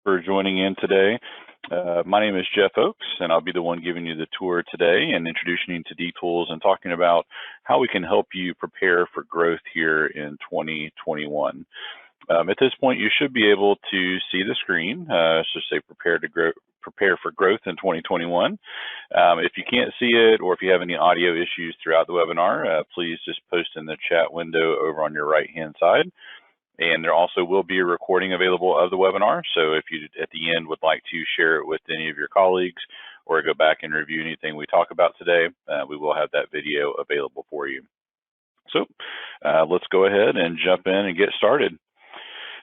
for joining in today. My name is Jeff Oaks, and I'll be the one giving you the tour today and introducing you to D-Tools and talking about how we can help you prepare for growth here in 2021. At this point, you should be able to see the screen. So say prepare for growth in 2021. If you can't see it, or if you have any audio issues throughout the webinar, please just post in the chat window over on your right-hand side. And there also will be a recording available of the webinar. So if you, at the end, would like to share it with any of your colleagues or go back and review anything we talk about today, we will have that video available for you. So let's go ahead and jump in and get started.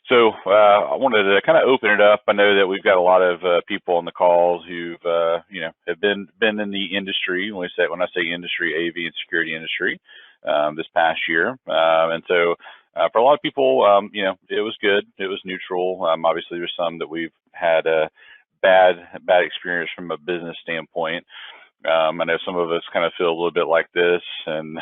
So I wanted to kind of open it up. I know that we've got a lot of people on the calls who've, have been in the industry. When I say industry, AV and security industry, this past year, and so for a lot of people, it was good. It was neutral. Obviously, there's some that we've had a bad experience from a business standpoint. I know some of us kind of feel a little bit like this, and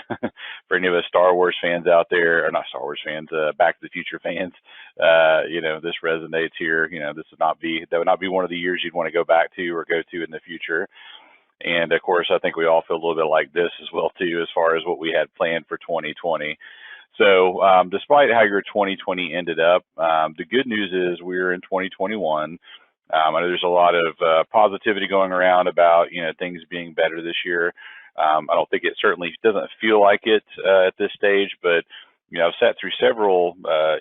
for any of us Star Wars fans out there, or not Star Wars fans, Back to the Future fans, this resonates here. That would not be one of the years you'd want to go back to or go to in the future. And of course, I think we all feel a little bit like this as well too, as far as what we had planned for 2020. So despite how your 2020 ended up, the good news is we're in 2021. I know there's a lot of positivity going around about things being better this year. I don't think it certainly doesn't feel like it at this stage, but I've sat through several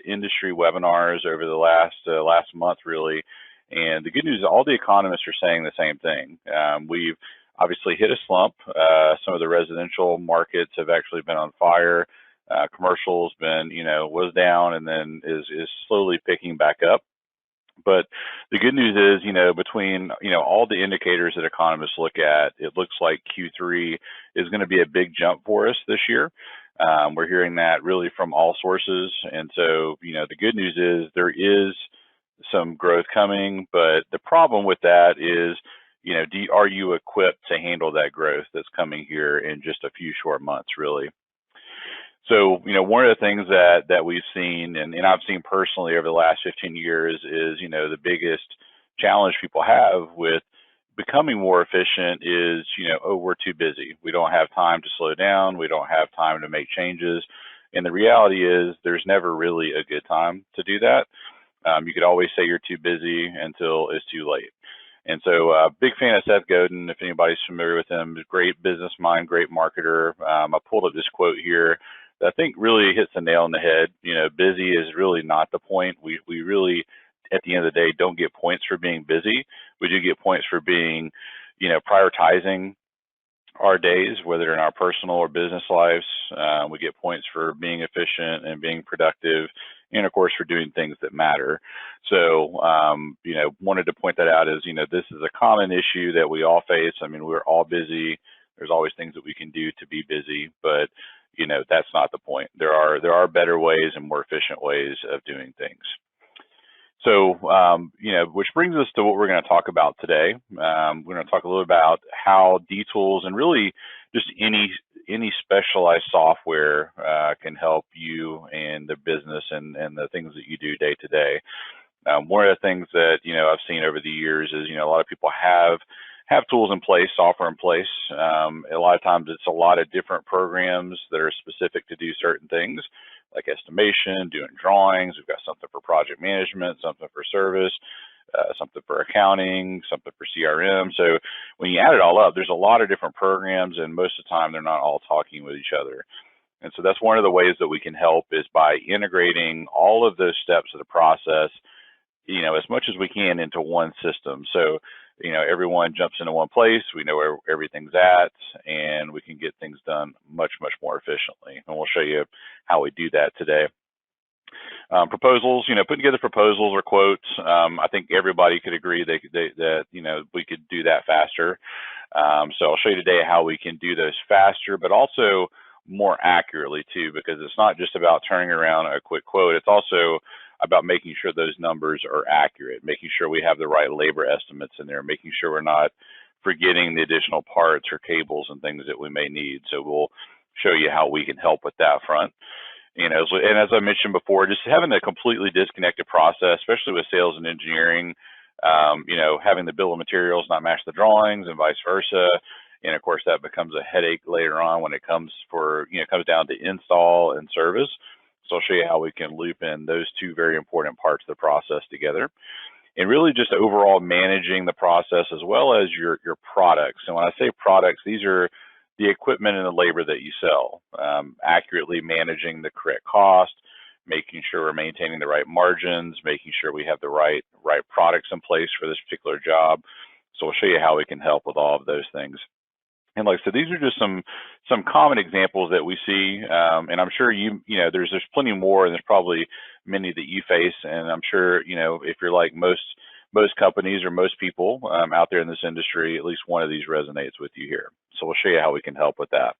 industry webinars over the last month really, and the good news is all the economists are saying the same thing. We've obviously hit a slump. Some of the residential markets have actually been on fire. Commercial's been was down and then is slowly picking back up. But the good news is, between, all the indicators that economists look at, it looks like Q3 is going to be a big jump for us this year. We're hearing that really from all sources. And so, the good news is there is some growth coming, but the problem with that is, are you equipped to handle that growth that's coming here in just a few short months, really? So, one of the things that we've seen, and I've seen personally over the last 15 years is, the biggest challenge people have with becoming more efficient is, we're too busy. We don't have time to slow down. We don't have time to make changes. And the reality is there's never really a good time to do that. You could always say you're too busy until it's too late. And so big fan of Seth Godin, if anybody's familiar with him, great business mind, great marketer. I pulled up this quote here that I think really hits the nail on the head. Busy is really not the point. We really, at the end of the day, don't get points for being busy. We do get points for being, prioritizing our days, whether in our personal or business lives. We get points for being efficient and being productive, and of course for doing things that matter. So, wanted to point that out as, this is a common issue that we all face. I mean, we're all busy. There's always things that we can do to be busy, but that's not the point. There are better ways and more efficient ways of doing things. So, which brings us to what we're going to talk about today. We're going to talk a little about how D-Tools and really just any specialized software can help you and the business and the things that you do day to day. One of the things that, I've seen over the years is, a lot of people have tools in place, software in place. A lot of times it's a lot of different programs that are specific to do certain things like estimation, doing drawings. We've got something for project management, something for service, something for accounting, something for CRM. So when you add it all up, there's a lot of different programs, and most of the time they're not all talking with each other. And so that's one of the ways that we can help is by integrating all of those steps of the process, as much as we can into one system. So everyone jumps into one place, we know where everything's at, and we can get things done much, much more efficiently. And we'll show you how we do that today. Proposals, putting together proposals or quotes, I think everybody could agree that we could do that faster. So I'll show you today how we can do those faster, but also more accurately too, because it's not just about turning around a quick quote, it's also about making sure those numbers are accurate, making sure we have the right labor estimates in there, making sure we're not forgetting the additional parts or cables and things that we may need. So we'll show you how we can help with that front. And as I mentioned before, just having a completely disconnected process, especially with sales and engineering, you know, having the bill of materials not match the drawings and vice versa. And of course, that becomes a headache later on when it comes for, you know, comes down to install and service. So I'll show you how we can loop in those two very important parts of the process together. And really just overall managing the process as well as your products. And when I say products, these are the equipment and the labor that you sell, accurately managing the correct cost, making sure we're maintaining the right margins, making sure we have the right products in place for this particular job. So we'll show you how we can help with all of those things. And like I said, these are just some common examples that we see, and I'm sure you know there's plenty more, and there's probably many that you face. And I'm sure, you know, if you're like most companies or most people out there in this industry, at least one of these resonates with you here. So we'll show you how we can help with that.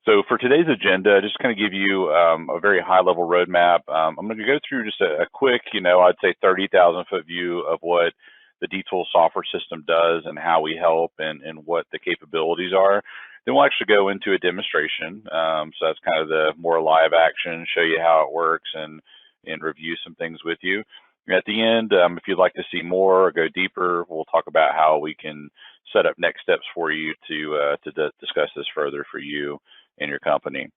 So for today's agenda, just kind of give you a very high-level roadmap. I'm going to go through just a quick, you know, I'd say 30,000-foot view of what the D-Tools software system does and how we help and what the capabilities are. Then we'll actually go into a demonstration. So that's kind of the more live action, show you how it works and review some things with you. And at the end, if you'd like to see more or go deeper, we'll talk about how we can set up next steps for you to discuss this further for you and your company.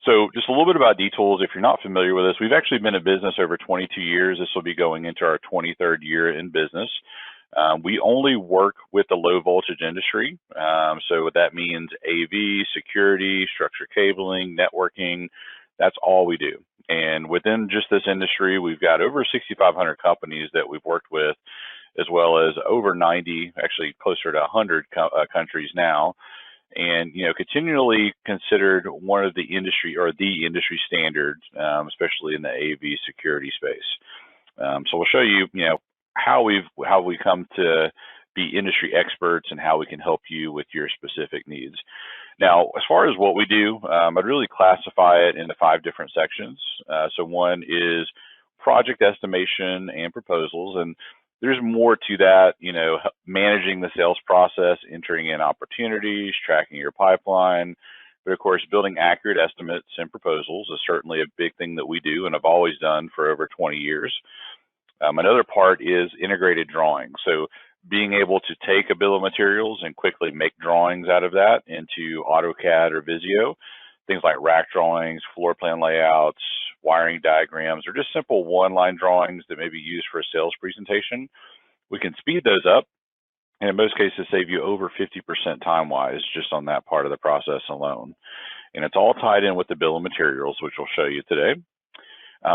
So just a little bit about D-Tools. If you're not familiar with us, we've actually been in business over 22 years. This will be going into our 23rd year in business. We only work with the low voltage industry. So what that means, AV, security, structured cabling, networking, that's all we do. And within just this industry, we've got over 6,500 companies that we've worked with, as well as over 90, actually closer to 100 countries now. And, you know, continually considered one of the industry or the industry standards, especially in the AV security space. So we'll show you, you know, how we come to be industry experts and how we can help you with your specific needs. Now, as far as what we do, I'd really classify it into 5 different sections. So one is project estimation and proposals, and there's more to that, you know, managing the sales process, entering in opportunities, tracking your pipeline. But of course, building accurate estimates and proposals is certainly a big thing that we do and have always done for over 20 years. Another part is integrated drawings. So being able to take a bill of materials and quickly make drawings out of that into AutoCAD or Visio, things like rack drawings, floor plan layouts, wiring diagrams, or just simple one-line drawings that may be used for a sales presentation. We can speed those up, and in most cases save you over 50% time-wise just on that part of the process alone. And it's all tied in with the bill of materials, which we'll show you today.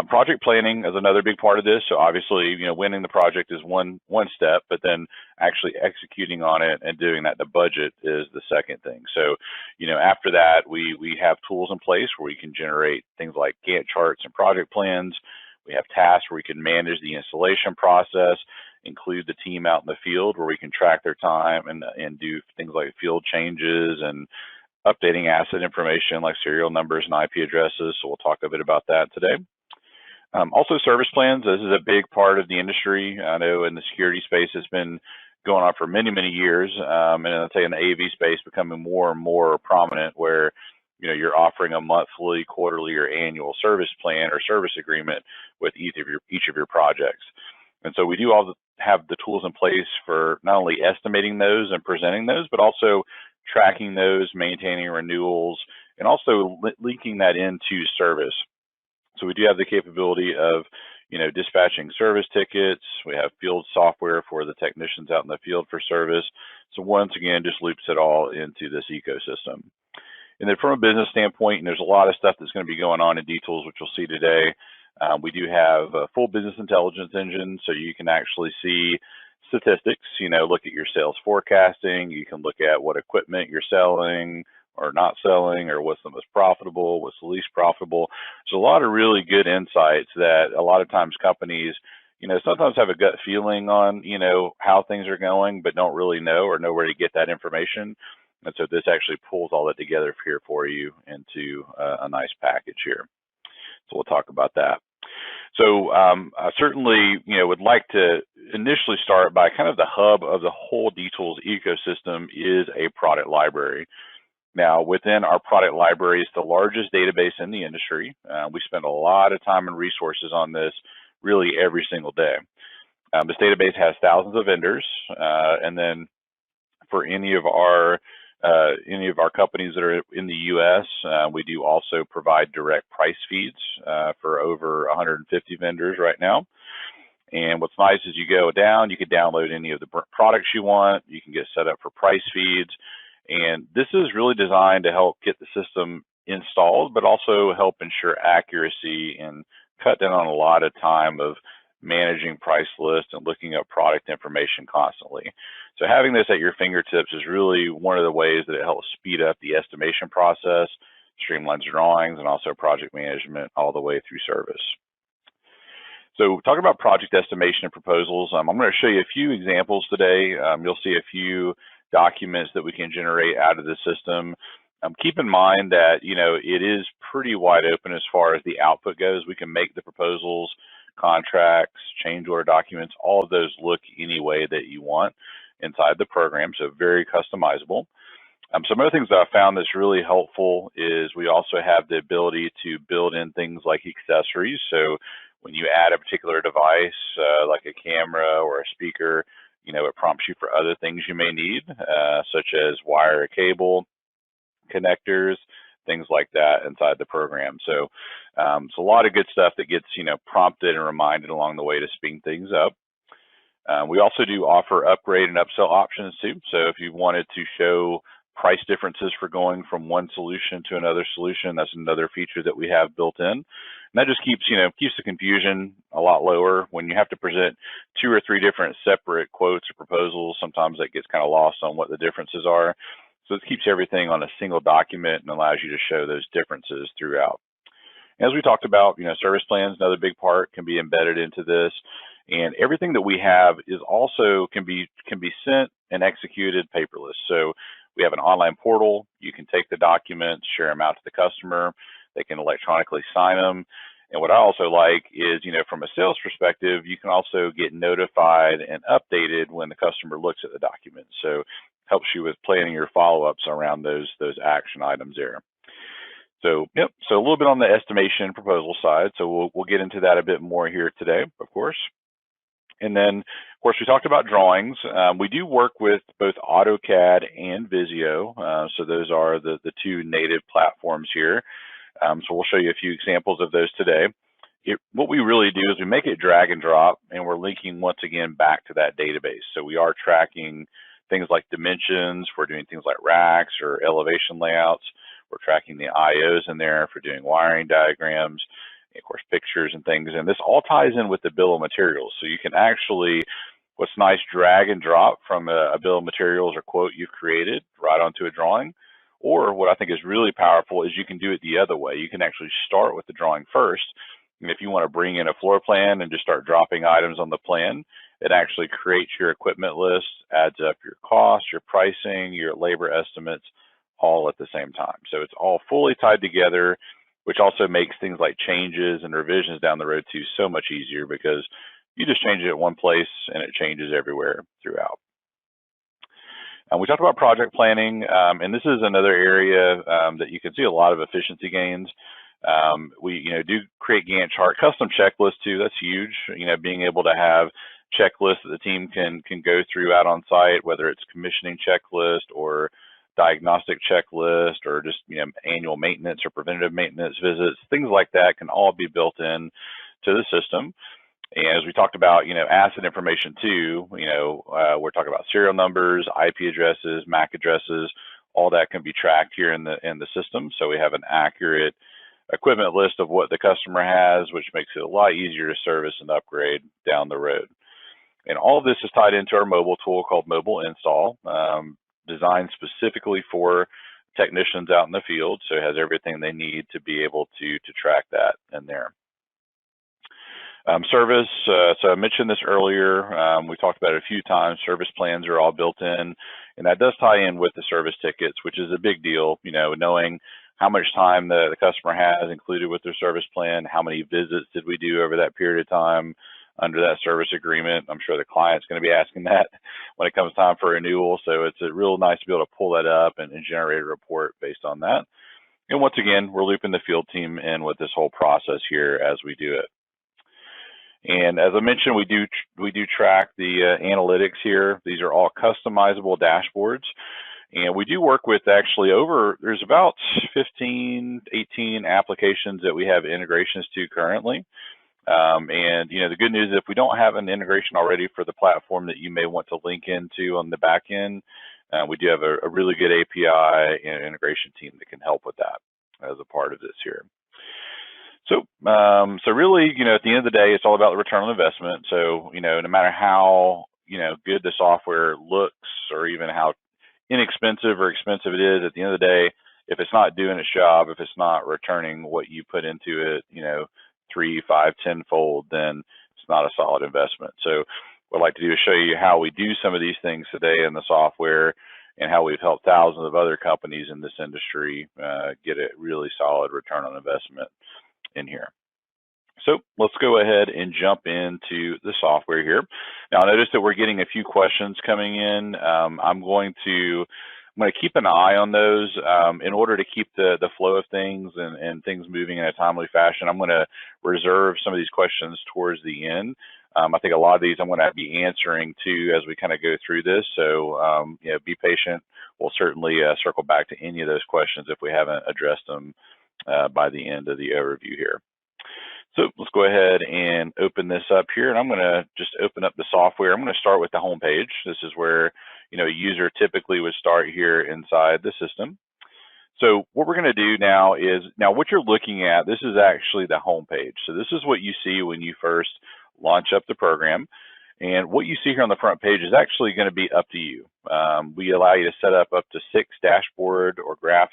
Project planning is another big part of this. So obviously, you know, winning the project is one step, but then actually executing on it and doing that, the budget is the second thing. So, you know, after that, we have tools in place where we can generate things like Gantt charts and project plans. We have tasks where we can manage the installation process, include the team out in the field where we can track their time and do things like field changes and updating asset information like serial numbers and IP addresses. So we'll talk a bit about that today. Also service plans, this is a big part of the industry. I know in the security space it's been going on for many, many years. And I'd say in the AV space becoming more and more prominent where, you know, you're offering a monthly, quarterly, or annual service plan or service agreement with each of your projects. And so we do have the tools in place for not only estimating those and presenting those, but also tracking those, maintaining renewals, and also linking that into service. So we do have the capability of, you know, dispatching service tickets. We have field software for the technicians out in the field for service. So once again, just loops it all into this ecosystem. And then from a business standpoint, and there's a lot of stuff that's going to be going on in D-Tools, which you'll see today. We do have a full business intelligence engine, so you can actually see statistics, you know, look at your sales forecasting. You can look at what equipment you're selling or not selling, or what's the most profitable, what's the least profitable. There's a lot of really good insights that a lot of times companies, you know, sometimes have a gut feeling on, you know, how things are going, but don't really know or know where to get that information. And so this actually pulls all that together here for you into a nice package here. So we'll talk about that. So I certainly, you know, would like to initially start by kind of the hub of the whole D-Tools ecosystem is a product library. Now, within our product library is the largest database in the industry. We spend a lot of time and resources on this really every single day. This database has thousands of vendors, and then for any of our companies that are in the U.S., we do also provide direct price feeds for over 150 vendors right now. And what's nice is you go down, you can download any of the products you want, you can get set up for price feeds, and this is really designed to help get the system installed, but also help ensure accuracy and cut down on a lot of time of managing price lists and looking up product information constantly. So having this at your fingertips is really one of the ways that it helps speed up the estimation process, streamlines drawings, and also project management all the way through service. So talking about project estimation and proposals, I'm going to show you a few examples today. You'll see a few documents that we can generate out of the system. Keep in mind that, it is pretty wide open as far as the output goes. We can make the proposals, contracts, change order documents, all of those look any way that you want inside the program, so very customizable. Some other things that I found that's really helpful is we also have the ability to build in things like accessories. So when you add a particular device, like a camera or a speaker, it prompts you for other things you may need, such as wire or cable, connectors, things like that inside the program. So it's a lot of good stuff that gets, prompted and reminded along the way to speed things up. We also do offer upgrade and upsell options too. So if you wanted to show price differences for going from one solution to another solution, that's another feature that we have built in. And that just keeps the confusion a lot lower. When you have to present 2 or 3 different separate quotes or proposals, sometimes that gets kind of lost on what the differences are. So it keeps everything on a single document and allows you to show those differences throughout. As we talked about, service plans, another big part, can be embedded into this. And everything that we have is also can be sent and executed paperless. So we have an online portal. You can take the documents, share them out to the customer. They can electronically sign them. And what I also like is, from a sales perspective, you can also get notified and updated when the customer looks at the document. So helps you with planning your follow-ups around those action items there. So, so a little bit on the estimation proposal side. So we'll get into that a bit more here today, of course. And then, of course, we talked about drawings. We do work with both AutoCAD and Visio. So those are the 2 native platforms here. So we'll show you a few examples of those today. What we really do is we make it drag and drop, and we're linking once again back to that database. So we are tracking things like dimensions. We're doing things like racks or elevation layouts. We're tracking the IOs in there for doing wiring diagrams, of course, pictures and things. And this all ties in with the bill of materials. So you can actually, what's nice, drag and drop from a bill of materials or quote you've created right onto a drawing. Or what I think is really powerful is you can do it the other way. You can actually start with the drawing first. And if you want to bring in a floor plan and just start dropping items on the plan, it actually creates your equipment list, adds up your costs, your pricing, your labor estimates, all at the same time. So it's all fully tied together, which also makes things like changes and revisions down the road too so much easier, because you just change it at one place and it changes everywhere throughout. We talked about project planning, and this is another area that you can see a lot of efficiency gains. We do create Gantt chart, custom checklists too. That's huge. Being able to have checklists that the team can go through out on site, whether it's commissioning checklist or diagnostic checklist or just annual maintenance or preventative maintenance visits, things like that can all be built in to the system. And as we talked about, asset information too, we're talking about serial numbers, IP addresses, MAC addresses, all that can be tracked here in the system. So we have an accurate equipment list of what the customer has, which makes it a lot easier to service and upgrade down the road. And all of this is tied into our mobile tool called Mobile Install, designed specifically for technicians out in the field. So it has everything they need to be able to track that in there. Service, so I mentioned this earlier, we talked about it a few times. Service plans are all built in, and that does tie in with the service tickets, which is a big deal, knowing how much time the customer has included with their service plan, how many visits did we do over that period of time under that service agreement. I'm sure the client's going to be asking that when it comes time for renewal, so it's real nice to be able to pull that up and generate a report based on that. And once again, we're looping the field team in with this whole process here as we do it. And as I mentioned, we do track the analytics here. These are all customizable dashboards. And we do work with actually there's about 15, 18 applications that we have integrations to currently. And the good news is if we don't have an integration already for the platform that you may want to link into on the back end, we do have a really good API and integration team that can help with that as a part of this here. So really, at the end of the day, it's all about the return on investment. So, no matter how, good the software looks or even how inexpensive or expensive it is, at the end of the day, if it's not doing its job, if it's not returning what you put into it, 3, 5, 10-fold, then it's not a solid investment. So what I'd like to do is show you how we do some of these things today in the software and how we've helped thousands of other companies in this industry get a really solid return on investment in here. So let's go ahead and jump into the software here. Now, notice that we're getting a few questions coming in. I'm going to keep an eye on those in order to keep the flow of things and things moving in a timely fashion. I'm going to reserve some of these questions towards the end. I think a lot of these I'm going to be answering too as we kind of go through this. So be patient. We'll certainly circle back to any of those questions if we haven't addressed them by the end of the overview here. So let's go ahead and open this up here, and I'm going to just open up the software. I'm going to start with the home page. This is where a user typically would start here inside the system. So what we're going to do now is, what you're looking at, this is actually the home page. So this is what you see when you first launch up the program. And what you see here on the front page is actually going to be up to you. We allow you to set up to 6 dashboard or graph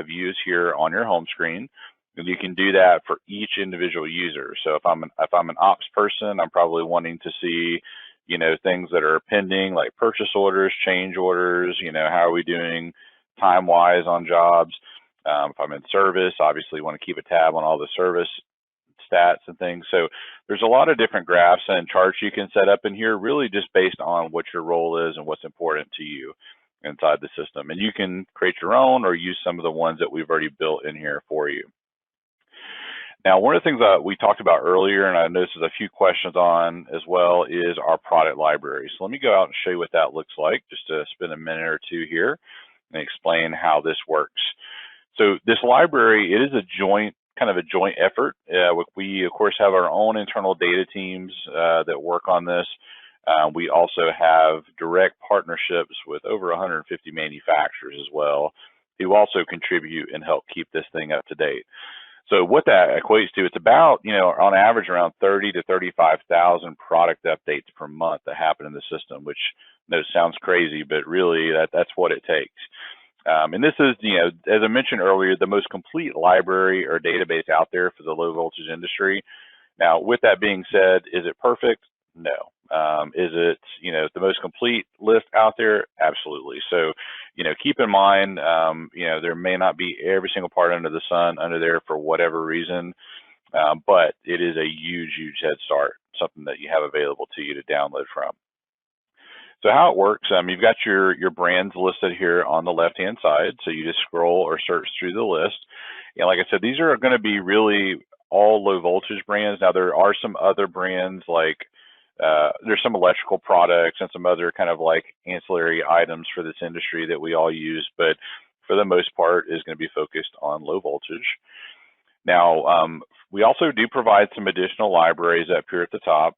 views here on your home screen. And you can do that for each individual user. So if I'm an ops person, I'm probably wanting to see, things that are pending, like purchase orders, change orders, how are we doing time-wise on jobs. If I'm in service, obviously want to keep a tab on all the service stats and things. So there's a lot of different graphs and charts you can set up in here, really just based on what your role is and what's important to you inside the system. And you can create your own or use some of the ones that we've already built in here for you. Now, one of the things that we talked about earlier, and I noticed there's a few questions on as well, is our product library. So let me go out and show you what that looks like, just to spend a minute or two here and explain how this works. So this library, it is kind of a joint effort. We, of course, have our own internal data teams that work on this. We also have direct partnerships with over 150 manufacturers as well, who also contribute and help keep this thing up to date. So what that equates to, it's about, on average around 30 to 35,000 product updates per month that happen in the system, which sounds crazy, but really that's what it takes. And this is, as I mentioned earlier, the most complete library or database out there for the low voltage industry. Now, with that being said, is it perfect? No. Is it, the most complete list out there? Absolutely. So, keep in mind, there may not be every single part under the sun under there for whatever reason, but it is a huge, huge head start, something that you have available to you to download from. So how it works, you've got your brands listed here on the left-hand side. So you just scroll or search through the list. And like I said, these are going to be really all low voltage brands. Now there are some other brands like there's some electrical products and some other kind of like ancillary items for this industry that we all use, but for the most part is going to be focused on low voltage. Now, we also do provide some additional libraries up here at the top.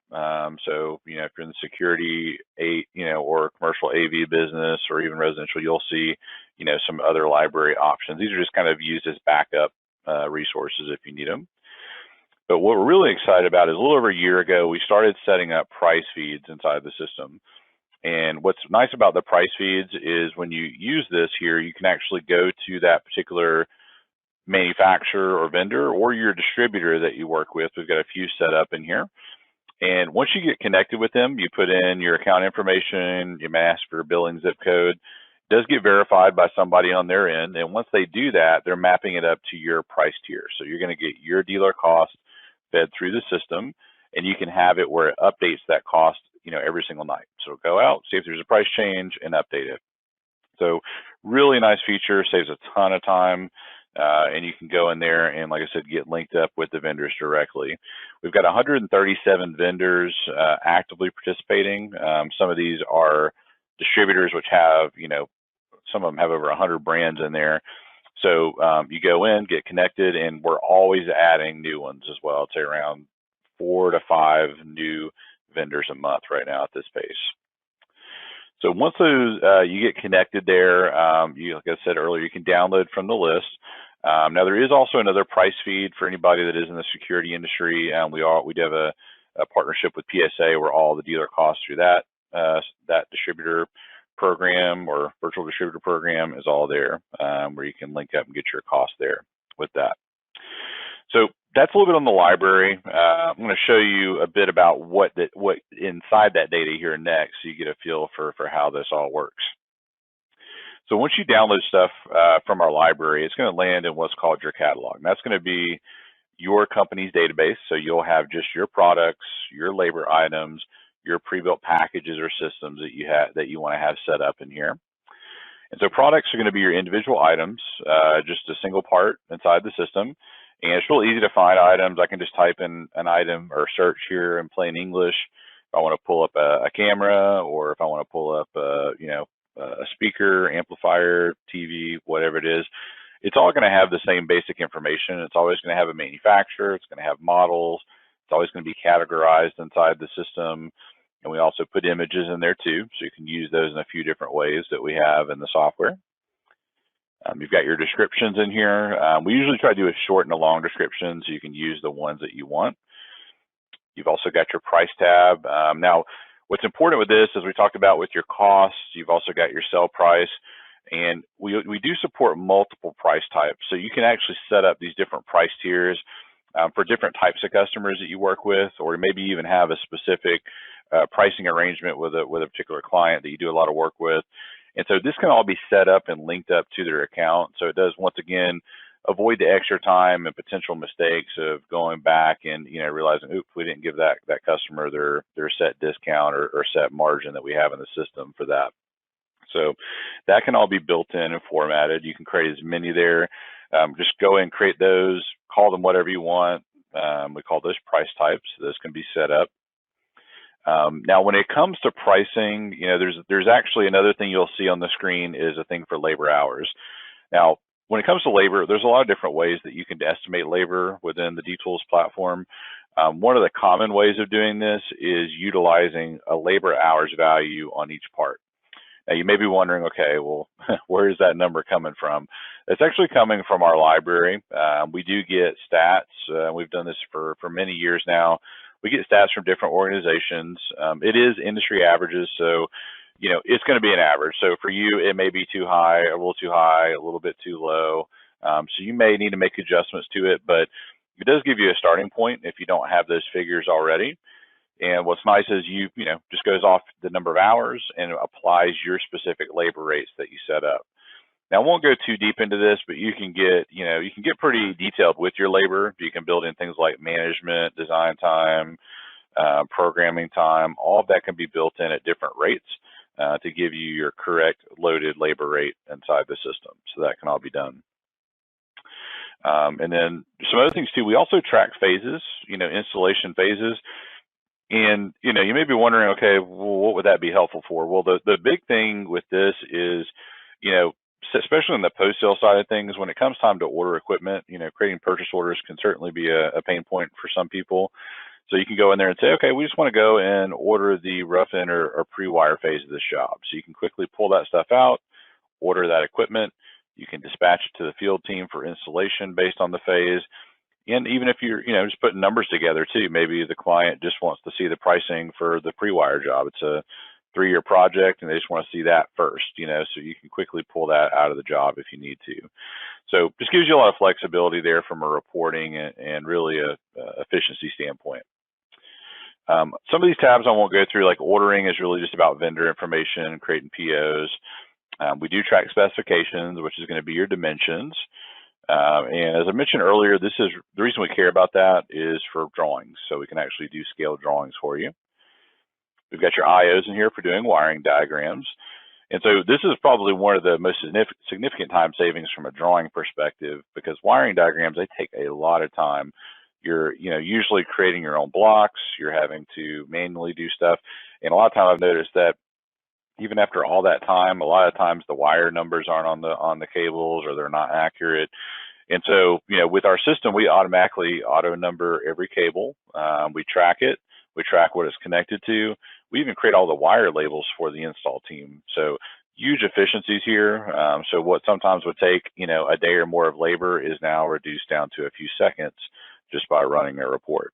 So, if you're in the security, or commercial AV business or even residential, you'll see, some other library options. These are just kind of used as backup resources if you need them. But what we're really excited about is a little over a year ago, we started setting up price feeds inside the system. And what's nice about the price feeds is when you use this here, you can actually go to that particular manufacturer or vendor or your distributor that you work with. We've got a few set up in here. And once you get connected with them, you put in your account information, you ask for your billing zip code. It does get verified by somebody on their end. And once they do that, they're mapping it up to your price tier. So you're going to get your dealer cost fed through the system, and you can have it where it updates that cost, every single night. So go out, see if there's a price change and update it. So really nice feature, saves a ton of time. and you can go in there and, like I said, get linked up with the vendors directly. We've got 137 vendors actively participating. Some of these are distributors, which have, some of them have over 100 brands in there. So you go in, get connected, and we're always adding new ones as well. I'd say around 4 to 5 new vendors a month right now at this pace. So once those you get connected there, like I said earlier, you can download from the list. Now there is also another price feed for anybody that is in the security industry. We do have a partnership with PSA where all the dealer costs through that distributor program or virtual distributor program is all there, where you can link up and get your cost there with that. So that's a little bit on the library. I'm going to show you a bit about what inside that data here next, so you get a feel for how this all works. So once you download stuff from our library, it's going to land in what's called your catalog. And that's going to be your company's database. So you'll have just your products, your labor items, your pre-built packages or systems that you want to have set up in here. And so products are going to be your individual items, just a single part inside the system. And it's real easy to find items. I can just type in an item or search here in plain English. If I want to pull up a camera, or if I want to pull up a speaker, amplifier, TV, whatever it is, it's all going to have the same basic information. It's always going to have a manufacturer. It's going to have models. It's always going to be categorized inside the system. And we also put images in there too, so you can use those in a few different ways that we have in the software. You've got your descriptions in here. We usually try to do a short and a long description, so you can use the ones that you want. You've also got your price tab. Now, what's important with this, as we talked about with your costs, you've also got your sell price, and we do support multiple price types. So you can actually set up these different price tiers for different types of customers that you work with, or maybe even have a specific pricing arrangement with a particular client that you do a lot of work with. And so this can all be set up and linked up to their account. So it does, once again, avoid the extra time and potential mistakes of going back and realizing, oops, we didn't give that customer their set discount or set margin that we have in the system for that. So that can all be built in and formatted. You can create as many there. Just go and create those, call them whatever you want. We call those price types. Those can be set up. Now, when it comes to pricing, there's actually another thing you'll see on the screen is a thing for labor hours. Now, when it comes to labor, there's a lot of different ways that you can estimate labor within the D-Tools platform. One of the common ways of doing this is utilizing a labor hours value on each part. Now, you may be wondering, okay, well, where is that number coming from? It's actually coming from our library. We do get stats. We've done this for many years now. We get stats from different organizations. It is industry averages, so it's going to be an average. So for you, it may be too high, a little too high, a little bit too low. So you may need to make adjustments to it, but it does give you a starting point if you don't have those figures already. And what's nice is you just goes off the number of hours and it applies your specific labor rates that you set up. Now, I won't go too deep into this, but you can get pretty detailed with your labor. You can build in things like management, design time, programming time. All of that can be built in at different rates to give you your correct loaded labor rate inside the system. So that can all be done. And then some other things too. We also track phases, installation phases. And you may be wondering, okay, well, what would that be helpful for? Well, the big thing with this is, especially on the post-sale side of things, when it comes time to order equipment, creating purchase orders can certainly be a pain point for some people. So you can go in there and say, okay, we just want to go and order the rough-in or pre-wire phase of this job. So you can quickly pull that stuff out, order that equipment. You can dispatch it to the field team for installation based on the phase. And even if you're, just putting numbers together too, maybe the client just wants to see the pricing for the pre-wire job. It's a 3-year project and they just want to see that first, so you can quickly pull that out of the job if you need to. So just gives you a lot of flexibility there from a reporting and really a efficiency standpoint. Some of these tabs I won't go through, like ordering is really just about vendor information, creating POs. We do track specifications, which is going to be your dimensions. And as I mentioned earlier, this is the reason we care about that is for drawings. So we can actually do scale drawings for you. We've got your IOs in here for doing wiring diagrams. And so this is probably one of the most significant time savings from a drawing perspective, because wiring diagrams, they take a lot of time. You're, usually creating your own blocks, you're having to manually do stuff. And a lot of times I've noticed that even after all that time, a lot of times the wire numbers aren't on the cables, or they're not accurate. And so, with our system, we automatically auto number every cable. We track it. We track what it's connected to. We even create all the wire labels for the install team. So huge efficiencies here. So what sometimes would take, a day or more of labor is now reduced down to a few seconds just by running a report.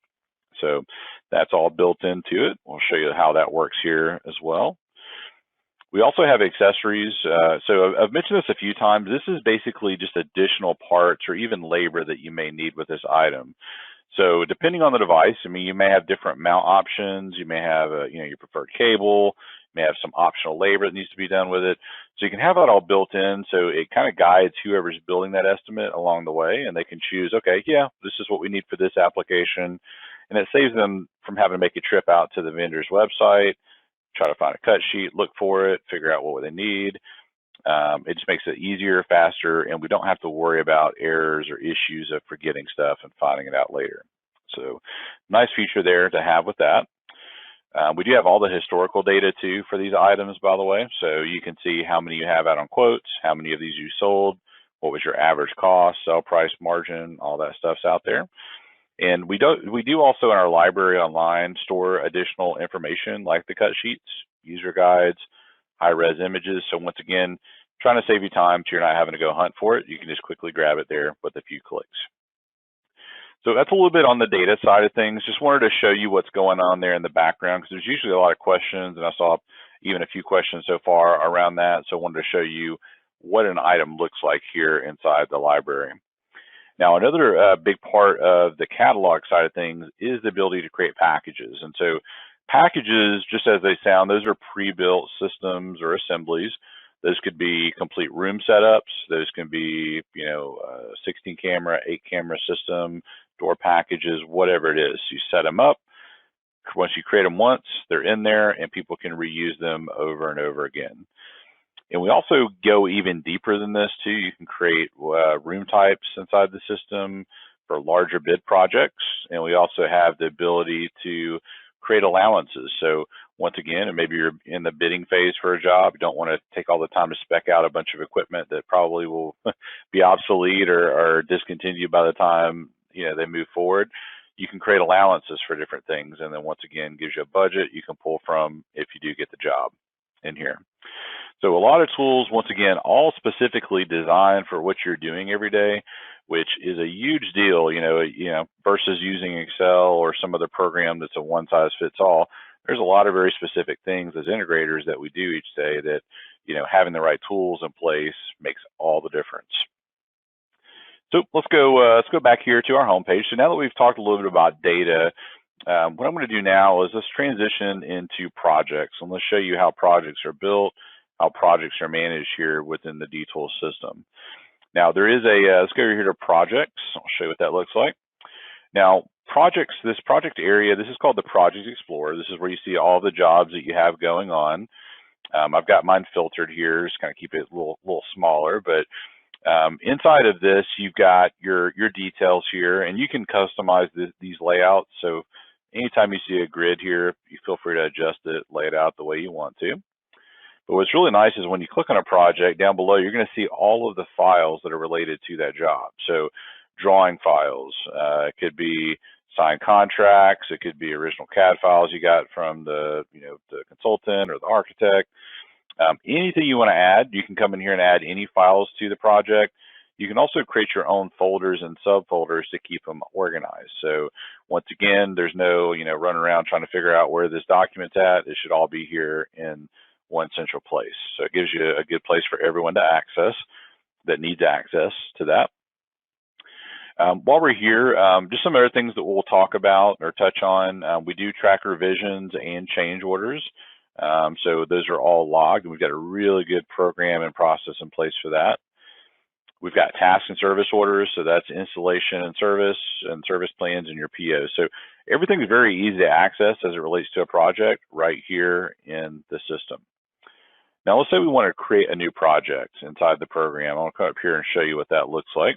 So that's all built into it. We'll show you how that works here as well. We also have accessories. So I've mentioned this a few times. This is basically just additional parts or even labor that you may need with this item. So depending on the device, you may have different mount options. You may have your preferred cable. You may have some optional labor that needs to be done with it. So you can have that all built in. So it kind of guides whoever's building that estimate along the way, and they can choose, okay, yeah, this is what we need for this application. And it saves them from having to make a trip out to the vendor's website, try to find a cut sheet, look for it, figure out what they need. It just makes it easier, faster, and we don't have to worry about errors or issues of forgetting stuff and finding it out later. So nice feature there to have with that. We do have all the historical data too for these items, by the way. So you can see how many you have out on quotes, how many of these you sold, what was your average cost, sell price, margin, all that stuff's out there. And we do also in our library online store additional information like the cut sheets, user guides, high-res images. So once again, trying to save you time so you're not having to go hunt for it. You can just quickly grab it there with a few clicks. So that's a little bit on the data side of things. Just wanted to show you what's going on there in the background, because there's usually a lot of questions, and I saw even a few questions so far around that. So I wanted to show you what an item looks like here inside the library. Now, another big part of the catalog side of things is the ability to create packages. And so packages, just as they sound, those are pre-built systems or assemblies. Those could be complete room setups. Those can be, 16 camera, 8 camera system, door packages, whatever it is. You set them up. Once you create them once, they're in there and people can reuse them over and over again. And we also go even deeper than this too. You can create room types inside the system for larger bid projects. And we also have the ability to create allowances. So once again, and maybe you're in the bidding phase for a job, you don't want to take all the time to spec out a bunch of equipment that probably will be obsolete or discontinued by the time they move forward. You can create allowances for different things, and then once again gives you a budget you can pull from if you do get the job in here. So a lot of tools, once again, all specifically designed for what you're doing every day, which is a huge deal, versus using Excel or some other program that's a one-size-fits-all. There's a lot of very specific things as integrators that we do each day that, having the right tools in place makes all the difference. So let's go back here to our homepage. So now that we've talked a little bit about data, what I'm going to do now is let's transition into projects, and let's show you how projects are built, how projects are managed here within the D-Tools system. Now there is let's go here to projects. I'll show you what that looks like. Now projects, this project area, this is called the Project Explorer. This is where you see all the jobs that you have going on. I've got mine filtered here, just kind of keep it a little smaller, but inside of this, you've got your details here, and you can customize these layouts. So anytime you see a grid here, you feel free to adjust it, lay it out the way you want to. But what's really nice is when you click on a project, down below, you're going to see all of the files that are related to that job. So drawing files, it could be signed contracts, it could be original CAD files you got from the consultant or the architect. Anything you want to add, you can come in here and add any files to the project. You can also create your own folders and subfolders to keep them organized. So once again, there's no running around trying to figure out where this document's at. It should all be here in one central place. So it gives you a good place for everyone to access that needs access to that. While we're here, just some other things that we'll talk about or touch on. We do track revisions and change orders. So those are all logged, and we've got a really good program and process in place for that. We've got task and service orders, so that's installation and service plans and your PO. So everything is very easy to access as it relates to a project right here in the system. Now, let's say we want to create a new project inside the program. I'll come up here and show you what that looks like.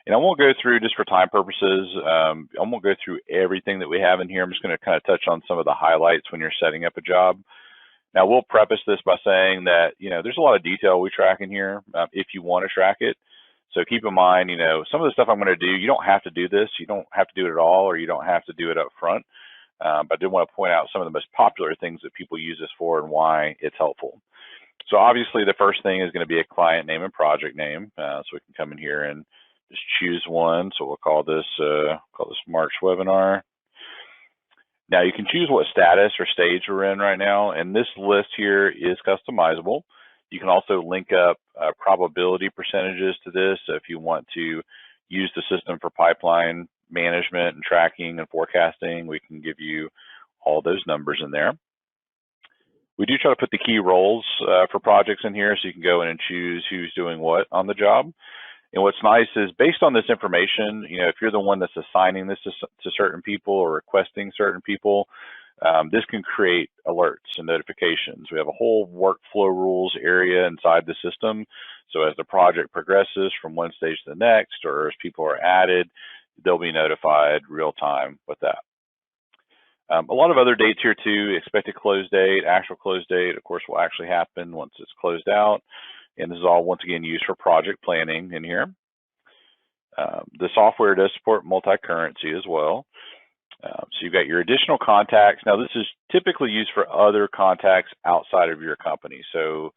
And I won't go through, just for time purposes, I won't go through everything that we have in here. I'm just going to kind of touch on some of the highlights when you're setting up a job. Now, we'll preface this by saying that, there's a lot of detail we track in here if you want to track it. So keep in mind, some of the stuff I'm going to do, you don't have to do this. You don't have to do it at all, or you don't have to do it up front. But I did want to point out some of the most popular things that people use this for and why it's helpful. So obviously, the first thing is going to be a client name and project name. So we can come in here and just choose one. So we'll call this March webinar. Now you can choose what status or stage we're in right now, and this list here is customizable. You can also link up probability percentages to this. So if you want to use the system for pipeline management and tracking and forecasting, we can give you all those numbers in there. We do try to put the key roles for projects in here, so you can go in and choose who's doing what on the job. And what's nice is, based on this information, if you're the one that's assigning this to certain people or requesting certain people, this can create alerts and notifications. We have a whole workflow rules area inside the system. So as the project progresses from one stage to the next, or as people are added, they'll be notified real time with that. A lot of other dates here too: expected close date, actual close date, of course, will actually happen once it's closed out. And this is all, once again, used for project planning in here. The software does support multi-currency as well. So you've got your additional contacts. Now, this is typically used for other contacts outside of your company. So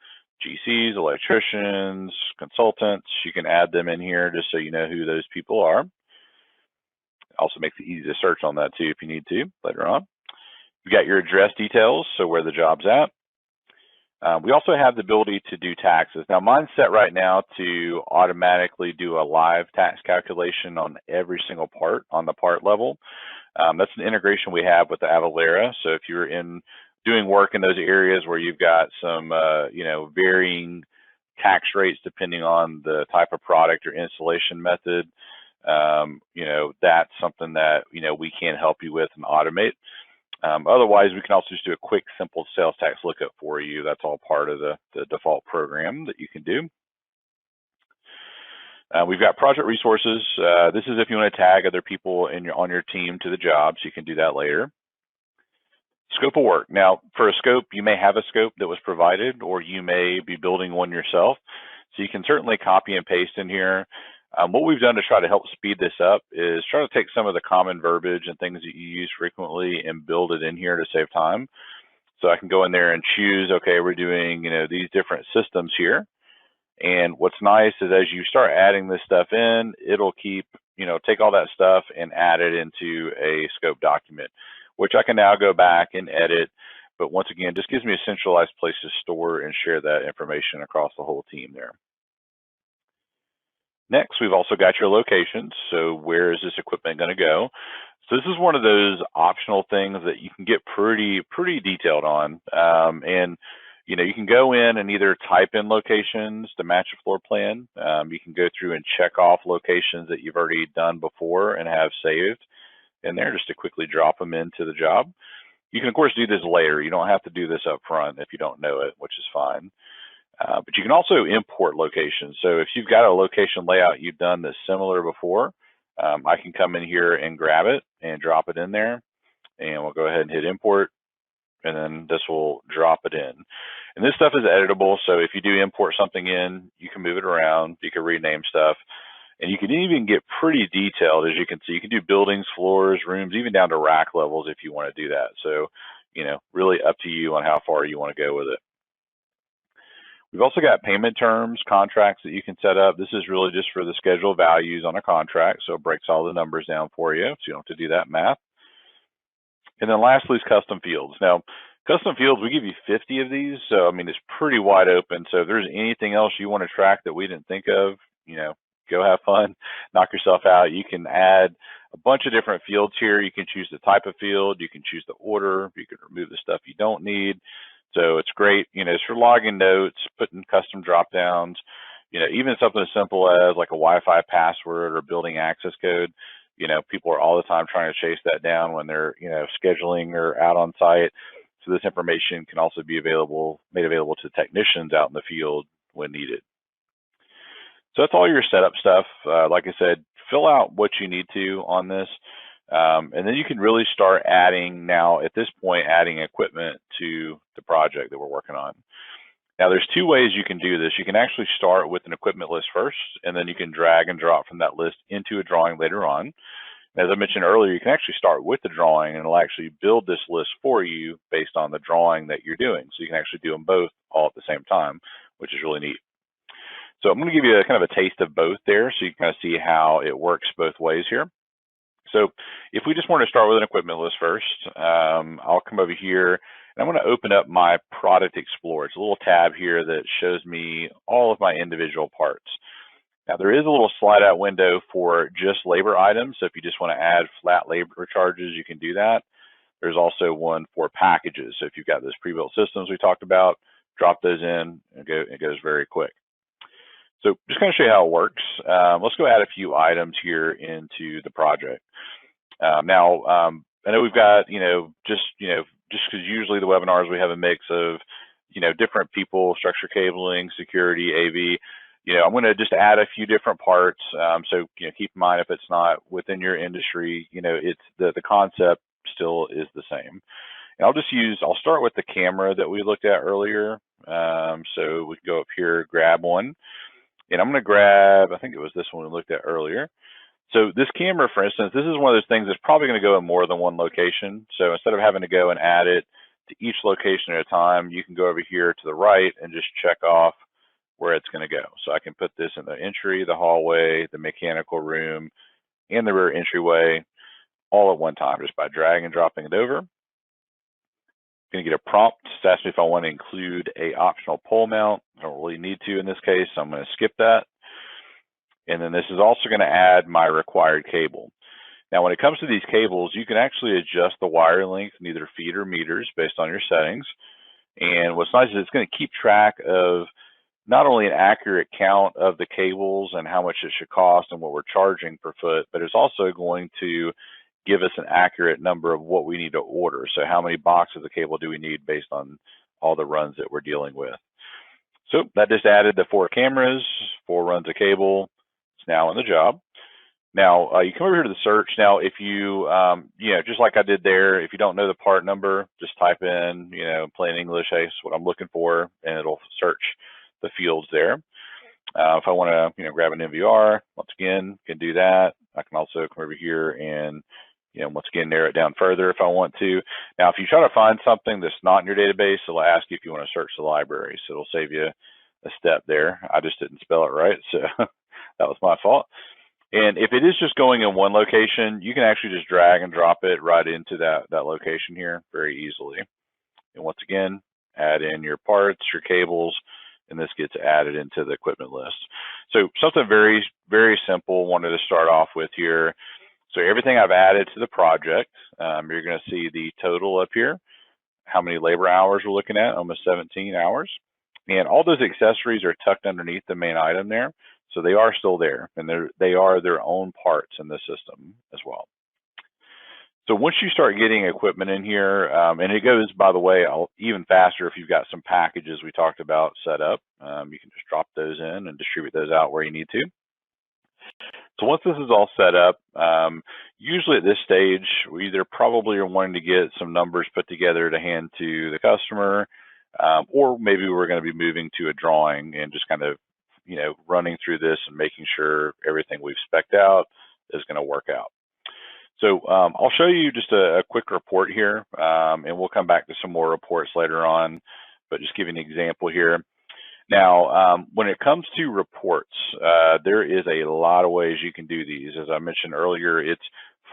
GCs, electricians, consultants, you can add them in here just so you know who those people are. Also makes it easy to search on that too if you need to later on. You've got your address details, so where the job's at. We also have the ability to do taxes. Now, mine's set right now to automatically do a live tax calculation on every single part on the part level. That's an integration we have with the Avalara. So if you're doing work in those areas where you've got some, varying tax rates depending on the type of product or installation method, that's something that, we can help you with and automate. Otherwise, we can also just do a quick, simple sales tax lookup for you. That's all part of the default program that you can do. We've got project resources. This is if you want to tag other people on your team to the job, so you can do that later. Scope of work. Now, for a scope, you may have a scope that was provided, or you may be building one yourself. So you can certainly copy and paste in here. What we've done to try to help speed this up is try to take some of the common verbiage and things that you use frequently and build it in here to save time. So I can go in there and choose, okay, we're doing, these different systems here. And what's nice is, as you start adding this stuff in, it'll keep, take all that stuff and add it into a scope document, which I can now go back and edit. But once again, just gives me a centralized place to store and share that information across the whole team there. Next, we've also got your locations. So where is this equipment going to go? So this is one of those optional things that you can get pretty detailed on. And you can go in and either type in locations to match a floor plan. You can go through and check off locations that you've already done before and have saved in there just to quickly drop them into the job. You can, of course, do this later. You don't have to do this up front if you don't know it, which is fine. But you can also import locations. So if you've got a location layout you've done that's similar before, I can come in here and grab it and drop it in there. And we'll go ahead and hit import, and then this will drop it in. And this stuff is editable. So if you do import something in, you can move it around. You can rename stuff. And you can even get pretty detailed, as you can see. You can do buildings, floors, rooms, even down to rack levels if you want to do that. So, really up to you on how far you want to go with it. We've also got payment terms, contracts that you can set up. This is really just for the schedule values on a contract, so it breaks all the numbers down for you, so you don't have to do that math. And then lastly is custom fields. Now, custom fields, we give you 50 of these, so it's pretty wide open. So if there's anything else you want to track that we didn't think of, go have fun, knock yourself out. You can add a bunch of different fields here. You can choose the type of field, you can choose the order, you can remove the stuff you don't need. So it's great, it's for logging notes, putting custom drop downs, even something as simple as like a Wi-Fi password or building access code. People are all the time trying to chase that down when they're, scheduling or out on site. So this information can also be made available to technicians out in the field when needed. So that's all your setup stuff. Like I said, fill out what you need to on this. And then you can really start adding now, at this point, adding equipment to the project that we're working on. Now, there's two ways you can do this. You can actually start with an equipment list first, and then you can drag and drop from that list into a drawing later on. As I mentioned earlier, you can actually start with the drawing, and it'll actually build this list for you based on the drawing that you're doing. So you can actually do them both all at the same time, which is really neat. So I'm going to give you a kind of a taste of both there so you can kind of see how it works both ways here. So if we just want to start with an equipment list first, I'll come over here and I'm going to open up my Product Explorer. It's a little tab here that shows me all of my individual parts. Now there is a little slide out window for just labor items. So if you just want to add flat labor charges, you can do that. There's also one for packages. So if you've got those pre-built systems we talked about, drop those in and it goes very quick. So just kind of show you how it works. Let's go add a few items here into the project. Now, I know we've got, just because usually the webinars, we have a mix of, different people, structure cabling, security, AV. I'm going to just add a few different parts. So, keep in mind if it's not within your industry, it's the concept still is the same. And I'll start with the camera that we looked at earlier. So we can go up here, grab one. And I'm going to grab, I think it was this one we looked at earlier. So this camera, for instance, this is one of those things that's probably going to go in more than one location. So instead of having to go and add it to each location at a time, you can go over here to the right and just check off where it's going to go. So I can put this in the entry, the hallway, the mechanical room, and the rear entryway all at one time, just by dragging and dropping it over. Going to get a prompt to ask me if I want to include a optional pole mount. I don't really need to in this case, so I'm going to skip that. And then this is also going to add my required cable. Now, when it comes to these cables, you can actually adjust the wire length in either feet or meters based on your settings. And what's nice is it's going to keep track of not only an accurate count of the cables and how much it should cost and what we're charging per foot, but it's also going to give us an accurate number of what we need to order. So how many boxes of cable do we need based on all the runs that we're dealing with. So that just added the 4 cameras, 4 runs of cable. It's now in the job. Now you come over here to the search. Now if you, just like I did there, if you don't know the part number, just type in, plain English, hey, this is what I'm looking for, and it'll search the fields there. If I want to, grab an NVR, once again, can do that. I can also come over here and, once again, narrow it down further if I want to. Now, if you try to find something that's not in your database, it'll ask you if you want to search the library. So it'll save you a step there. I just didn't spell it right, so that was my fault. And if it is just going in one location, you can actually just drag and drop it right into that location here very easily. And once again, add in your parts, your cables, and this gets added into the equipment list. So something very, very simple wanted to start off with here. So everything I've added to the project, you're going to see the total up here, how many labor hours we're looking at, almost 17 hours. And all those accessories are tucked underneath the main item there. So they are still there, and they are their own parts in the system as well. So once you start getting equipment in here, and it goes, by the way, even faster if you've got some packages we talked about set up. You can just drop those in and distribute those out where you need to. So once this is all set up, usually at this stage, we either probably are wanting to get some numbers put together to hand to the customer, or maybe we're going to be moving to a drawing and just kind of, running through this and making sure everything we've spec'd out is going to work out. So I'll show you just a quick report here, and we'll come back to some more reports later on, but just give you an example here. Now, when it comes to reports, there is a lot of ways you can do these. As I mentioned earlier, it's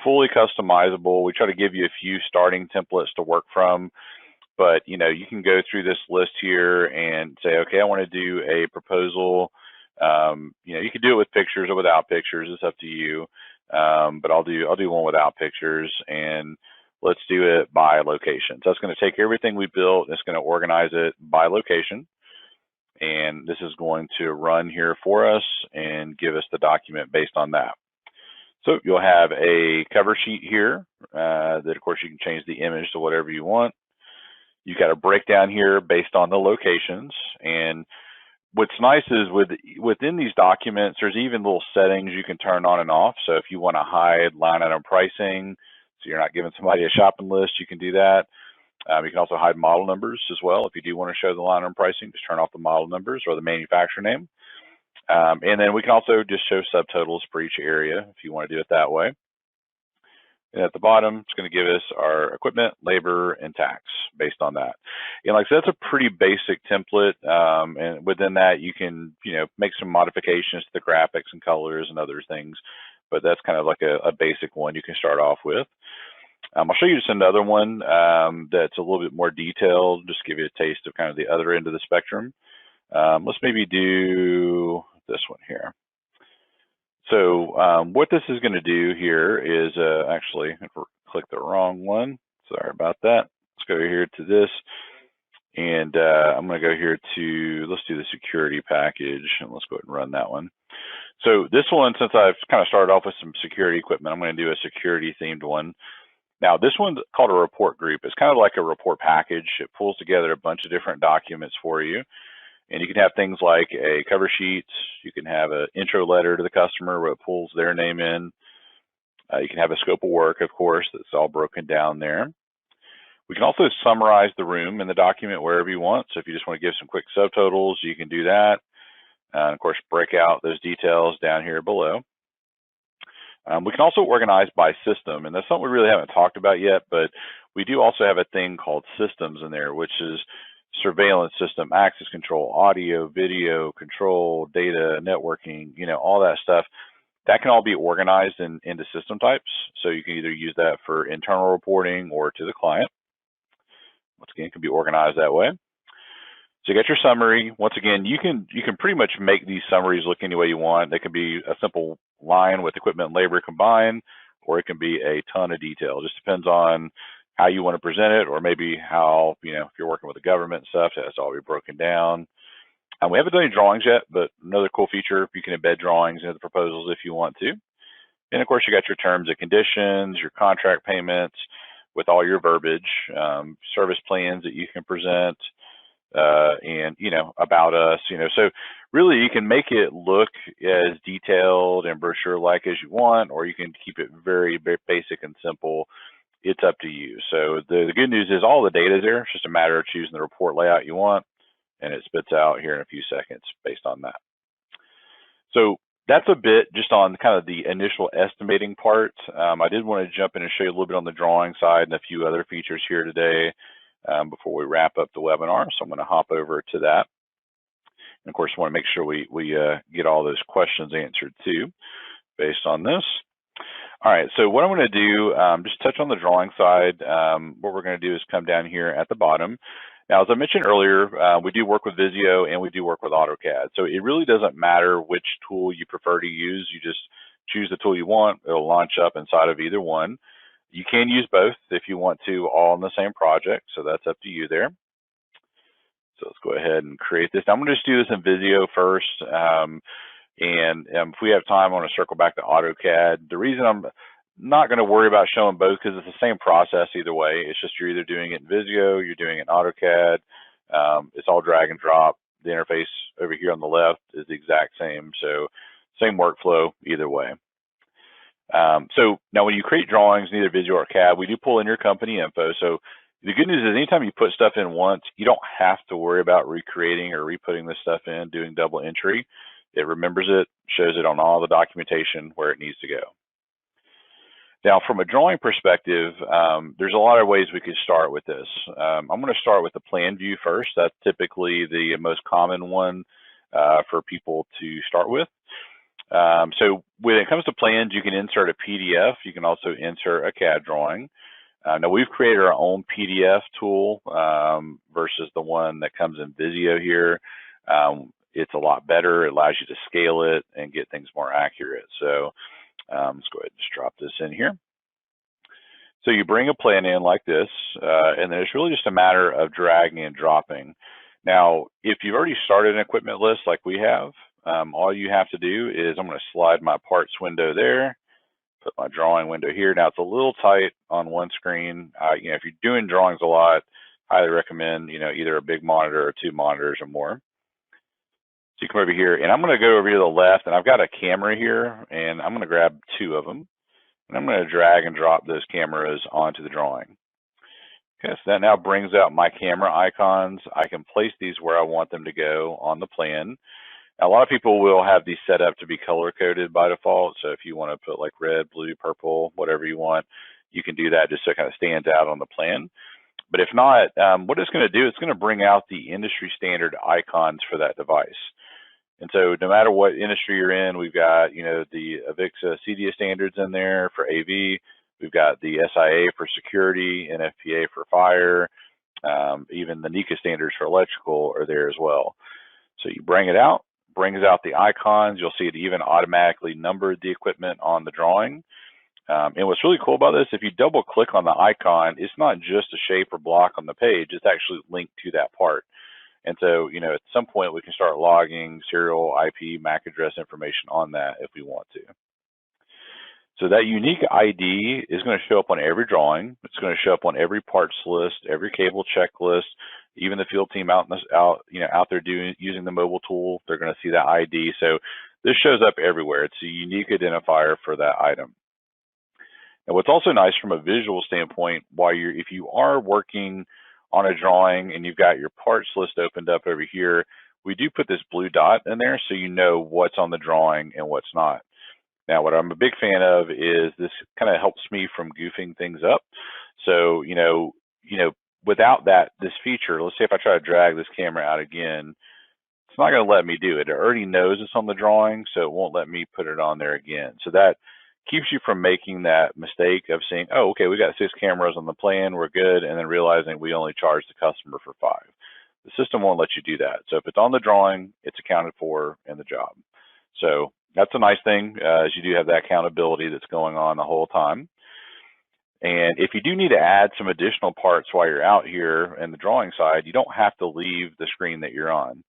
fully customizable. We try to give you a few starting templates to work from, but you can go through this list here and say, okay, I want to do a proposal. You can do it with pictures or without pictures. It's up to you. But I'll do one without pictures, and let's do it by location. So it's going to take everything we built, it's going to organize it by location, and this is going to run here for us and give us the document based on that. So you'll have a cover sheet here that, of course, you can change the image to whatever you want. You got a breakdown here based on the locations. And what's nice is within these documents, there's even little settings you can turn on and off. So if you want to hide line item pricing, so you're not giving somebody a shopping list, you can do that. You can also hide model numbers as well. If you do want to show the line item pricing, just turn off the model numbers or the manufacturer name. And then we can also just show subtotals for each area if you want to do it that way. And at the bottom, it's going to give us our equipment, labor, and tax based on that. And like I said, that's a pretty basic template. And within that, you can, make some modifications to the graphics and colors and other things. But that's kind of like a basic one you can start off with. I'll show you just another one that's a little bit more detailed, just give you a taste of kind of the other end of the spectrum. Let's maybe do this one here. So what this is going to do here is actually, if we click the wrong one, sorry about that. Let's go here to this, and I'm going to go here to, let's do the security package, and let's go ahead and run that one. So this one, since I've kind of started off with some security equipment, I'm going to do a security themed one. Now this one's called a report group. It's kind of like a report package. It pulls together a bunch of different documents for you. And you can have things like a cover sheet. You can have an intro letter to the customer where it pulls their name in. You can have a scope of work, of course, that's all broken down there. We can also summarize the room in the document wherever you want. So if you just want to give some quick subtotals, you can do that. And of course, break out those details down here below. We can also organize by system, and that's something we really haven't talked about yet, but we do also have a thing called systems in there, which is surveillance system, access control, audio, video, control, data, networking, all that stuff. That can all be organized into system types. So you can either use that for internal reporting or to the client. Once again, it can be organized that way. So you got your summary. Once again, you can pretty much make these summaries look any way you want. They can be a simple line with equipment and labor combined, or it can be a ton of detail. It just depends on how you want to present it, or maybe how, if you're working with the government and stuff, it has to all be broken down. We haven't done any drawings yet, but another cool feature, you can embed drawings into the proposals if you want to. And of course, you got your terms and conditions, your contract payments with all your verbiage, service plans that you can present, and about us, so really you can make it look as detailed and brochure-like as you want, or you can keep it very, very basic and simple. It's up to you. So the good news is all the data is there. It's just a matter of choosing the report layout you want, and it spits out here in a few seconds based on that. So that's a bit just on kind of the initial estimating part. I did want to jump in and show you a little bit on the drawing side and a few other features here today before we wrap up the webinar. So I'm going to hop over to that. And of course, I want to make sure we get all those questions answered too, based on this. All right, so what I'm going to do, just touch on the drawing side. What we're going to do is come down here at the bottom. Now, as I mentioned earlier, we do work with Visio and we do work with AutoCAD. So it really doesn't matter which tool you prefer to use. You just choose the tool you want. It'll launch up inside of either one. You can use both if you want to, all in the same project. So that's up to you there. So let's go ahead and create this. Now, I'm going to just do this in Visio first. And if we have time, I want to circle back to AutoCAD. The reason I'm not going to worry about showing both, because it's the same process either way. It's just you're either doing it in Visio, you're doing it in AutoCAD. It's all drag and drop. The interface over here on the left is the exact same. So same workflow either way. So now when you create drawings in either Visio or CAD, we do pull in your company info. So the good news is anytime you put stuff in once, you don't have to worry about recreating or re-putting this stuff in, doing double entry. It remembers it, shows it on all the documentation where it needs to go. Now, from a drawing perspective, there's a lot of ways we could start with this. I'm going to start with the plan view first. That's typically the most common one for people to start with. So when it comes to plans, you can insert a PDF. You can also insert a CAD drawing. Now, we've created our own PDF tool versus the one that comes in Visio here. It's a lot better. It allows you to scale it and get things more accurate. So let's go ahead and just drop this in here. So you bring a plan in like this, and then it's really just a matter of dragging and dropping. Now, if you've already started an equipment list like we have, all you have to do is I'm going to slide my parts window there, put my drawing window here. Now, it's a little tight on one screen. If you're doing drawings a lot, highly recommend, either a big monitor or 2 monitors or more. So you come over here, and I'm going to go over here to the left, and I've got a camera here, and I'm going to grab 2 of them, and I'm going to drag and drop those cameras onto the drawing. Okay, so that now brings out my camera icons. I can place these where I want them to go on the plan. Now, a lot of people will have these set up to be color coded by default. So if you want to put like red, blue, purple, whatever you want, you can do that just so it kind of stands out on the plan. But if not, what it's going to do, it's going to bring out the industry standard icons for that device. And so no matter what industry you're in, we've got, the AVIXA CEDIA standards in there for AV. We've got the SIA for security, NFPA for fire, even the NECA standards for electrical are there as well. So you bring it out, brings out the icons. You'll see it even automatically numbered the equipment on the drawing. And what's really cool about this, if you double click on the icon, it's not just a shape or block on the page, it's actually linked to that part. And so, at some point we can start logging serial, IP, MAC address information on that if we want to. So that unique ID is going to show up on every drawing. It's going to show up on every parts list, every cable checklist, even the field team out there using the mobile tool, they're going to see that ID. So this shows up everywhere. It's a unique identifier for that item. And what's also nice from a visual standpoint, if you are working on a drawing and you've got your parts list opened up over here, we do put this blue dot in there so you know what's on the drawing and what's not. Now, what I'm a big fan of is this kind of helps me from goofing things up. So, without this feature, let's say if I try to drag this camera out again, it's not going to let me do it. It already knows it's on the drawing, so it won't let me put it on there again. So that keeps you from making that mistake of saying, oh, okay, we got 6 cameras on the plan, we're good, and then realizing we only charge the customer for 5. The system won't let you do that. So if it's on the drawing, it's accounted for in the job. So that's a nice thing, as you do have that accountability that's going on the whole time. And if you do need to add some additional parts while you're out here in the drawing side, you don't have to leave the screen that you're on.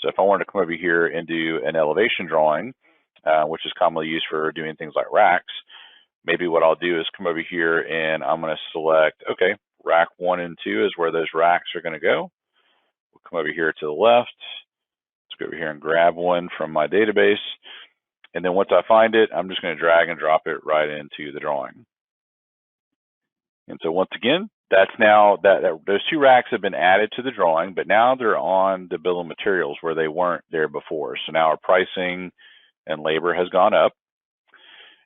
So if I wanted to come over here and do an elevation drawing, which is commonly used for doing things like racks, maybe what I'll do is come over here and I'm going to select, okay, rack 1 and 2 is where those racks are going to go. We'll come over here to the left. Let's go over here and grab one from my database. And then once I find it, I'm just going to drag and drop it right into the drawing. And so once again, that's now those 2 racks have been added to the drawing, but now they're on the bill of materials where they weren't there before. So now our pricing and labor has gone up.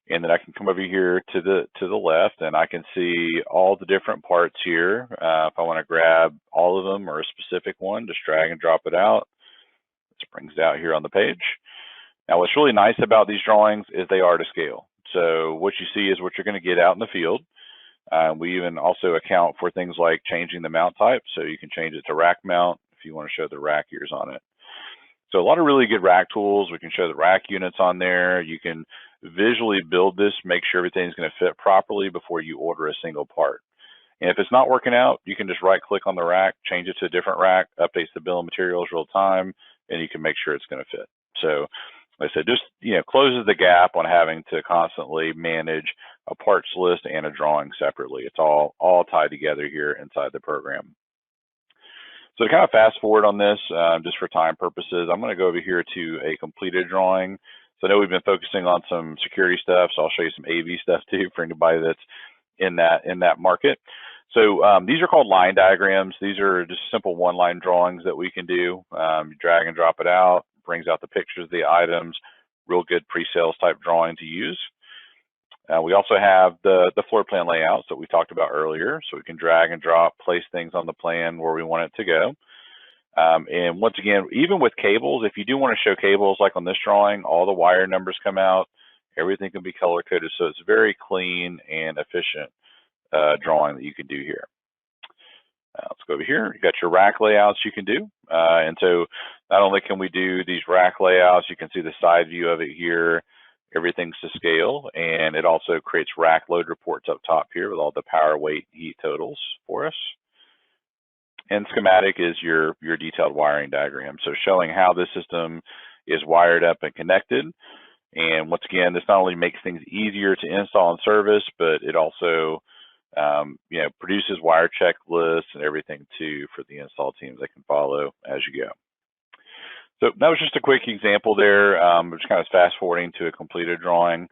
And then I can come over here to the left and I can see all the different parts here. If I want to grab all of them or a specific one, just drag and drop it out. It brings it out here on the page. Now, what's really nice about these drawings is they are to scale. So what you see is what you're going to get out in the field. We even also account for things like changing the mount type. So you can change it to rack mount if you want to show the rack ears on it. So a lot of really good rack tools. We can show the rack units on there. You can visually build this, make sure everything's going to fit properly before you order a single part. And if it's not working out, you can just right click on the rack, change it to a different rack, updates the bill of materials real time, and you can make sure it's going to fit. So like I said, just closes the gap on having to constantly manage a parts list and a drawing separately. It's all tied together here inside the program. So to kind of fast forward on this, just for time purposes, I'm going to go over here to a completed drawing. So I know we've been focusing on some security stuff, so I'll show you some AV stuff too for anybody that's in that market. So these are called line diagrams. These are just simple 1-line drawings that we can do. You drag and drop it out, brings out the pictures of the items, real good pre-sales type drawing to use. We also have the floor plan layouts that we talked about earlier, so we can drag and drop, place things on the plan where we want it to go. And once again, even with cables, if you do want to show cables like on this drawing, all the wire numbers come out, everything can be color coded, so it's very clean and efficient drawing that you can do here. Let's go over here. You've got your rack layouts you can do. And so not only can we do these rack layouts, you can see the side view of it here. Everything's to scale, and it also creates rack load reports up top here with all the power, weight, heat totals for us. And schematic is your detailed wiring diagram. So showing how the system is wired up and connected. And once again, this not only makes things easier to install and service, but it also produces wire checklists and everything too for the install teams they can follow as you go. So that was just a quick example there. Just kind of fast forwarding to a completed drawing.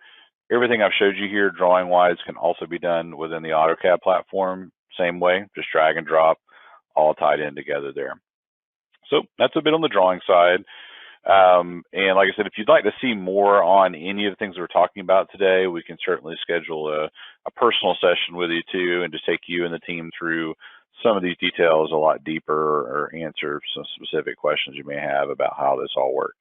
Everything I've showed you here drawing-wise can also be done within the AutoCAD platform, same way, just drag and drop, all tied in together there. So that's a bit on the drawing side. And like I said, if you'd like to see more on any of the things we're talking about today, we can certainly schedule a personal session with you too, and just take you and the team through some of these details a lot deeper, or answer some specific questions you may have about how this all works.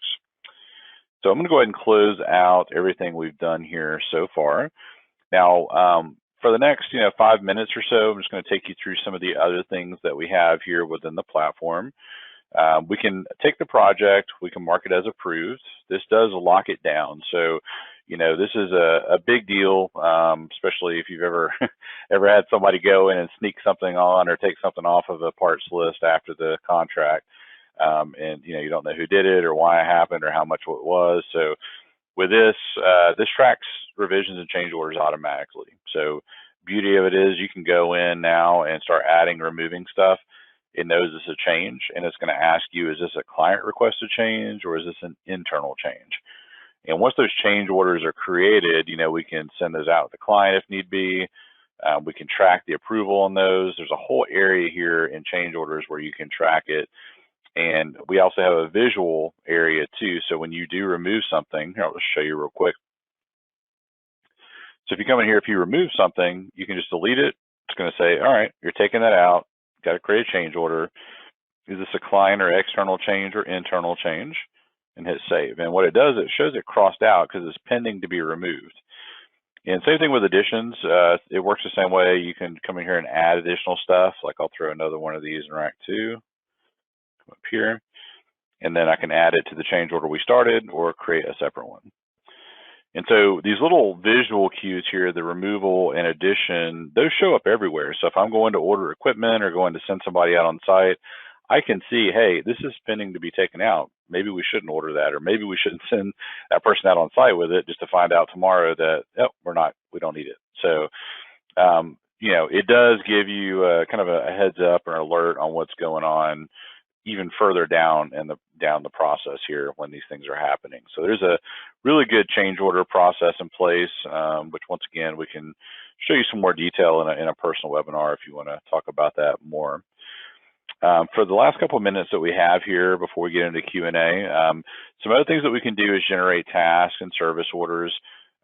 So I'm going to go ahead and close out everything we've done here so far. Now, for the next 5 minutes or so, I'm just going to take you through some of the other things that we have here within the platform. We can take the project, we can mark it as approved. This does lock it down. So, this is a big deal, especially if you've ever had somebody go in and sneak something on or take something off of a parts list after the contract. And you don't know who did it or why it happened or how much it was. So with this, this tracks revisions and change orders automatically. So beauty of it is you can go in now and start adding, removing stuff. It knows it's a change, and it's going to ask you, is this a client requested change or is this an internal change? And once those change orders are created, we can send those out to the client if need be. We can track the approval on those. There's a whole area here in change orders where you can track it. And we also have a visual area too. So when you do remove something, here, I'll just show you real quick. So if you come in here, if you remove something, you can just delete it. It's going to say, all right, you're taking that out. Got to create a change order. Is this a client or external change or internal change? And hit save. And what it does, it shows it crossed out because it's pending to be removed. And same thing with additions. It works the same way. You can come in here and add additional stuff. Like I'll throw another one of these in rack 2. Come up here. And then I can add it to the change order we started or create a separate one. And so these little visual cues here, the removal and addition, those show up everywhere. So if I'm going to order equipment or going to send somebody out on site, I can see, hey, this is pending to be taken out. Maybe we shouldn't order that, or maybe we shouldn't send that person out on site with it just to find out tomorrow that, oh, we don't need it. So, it does give you kind of a heads up or alert on what's going on even further down the process here when these things are happening. So there's a really good change order process in place, which once again, we can show you some more detail in a personal webinar if you want to talk about that more. For the last couple of minutes that we have here before we get into Q&A, some other things that we can do is generate tasks and service orders.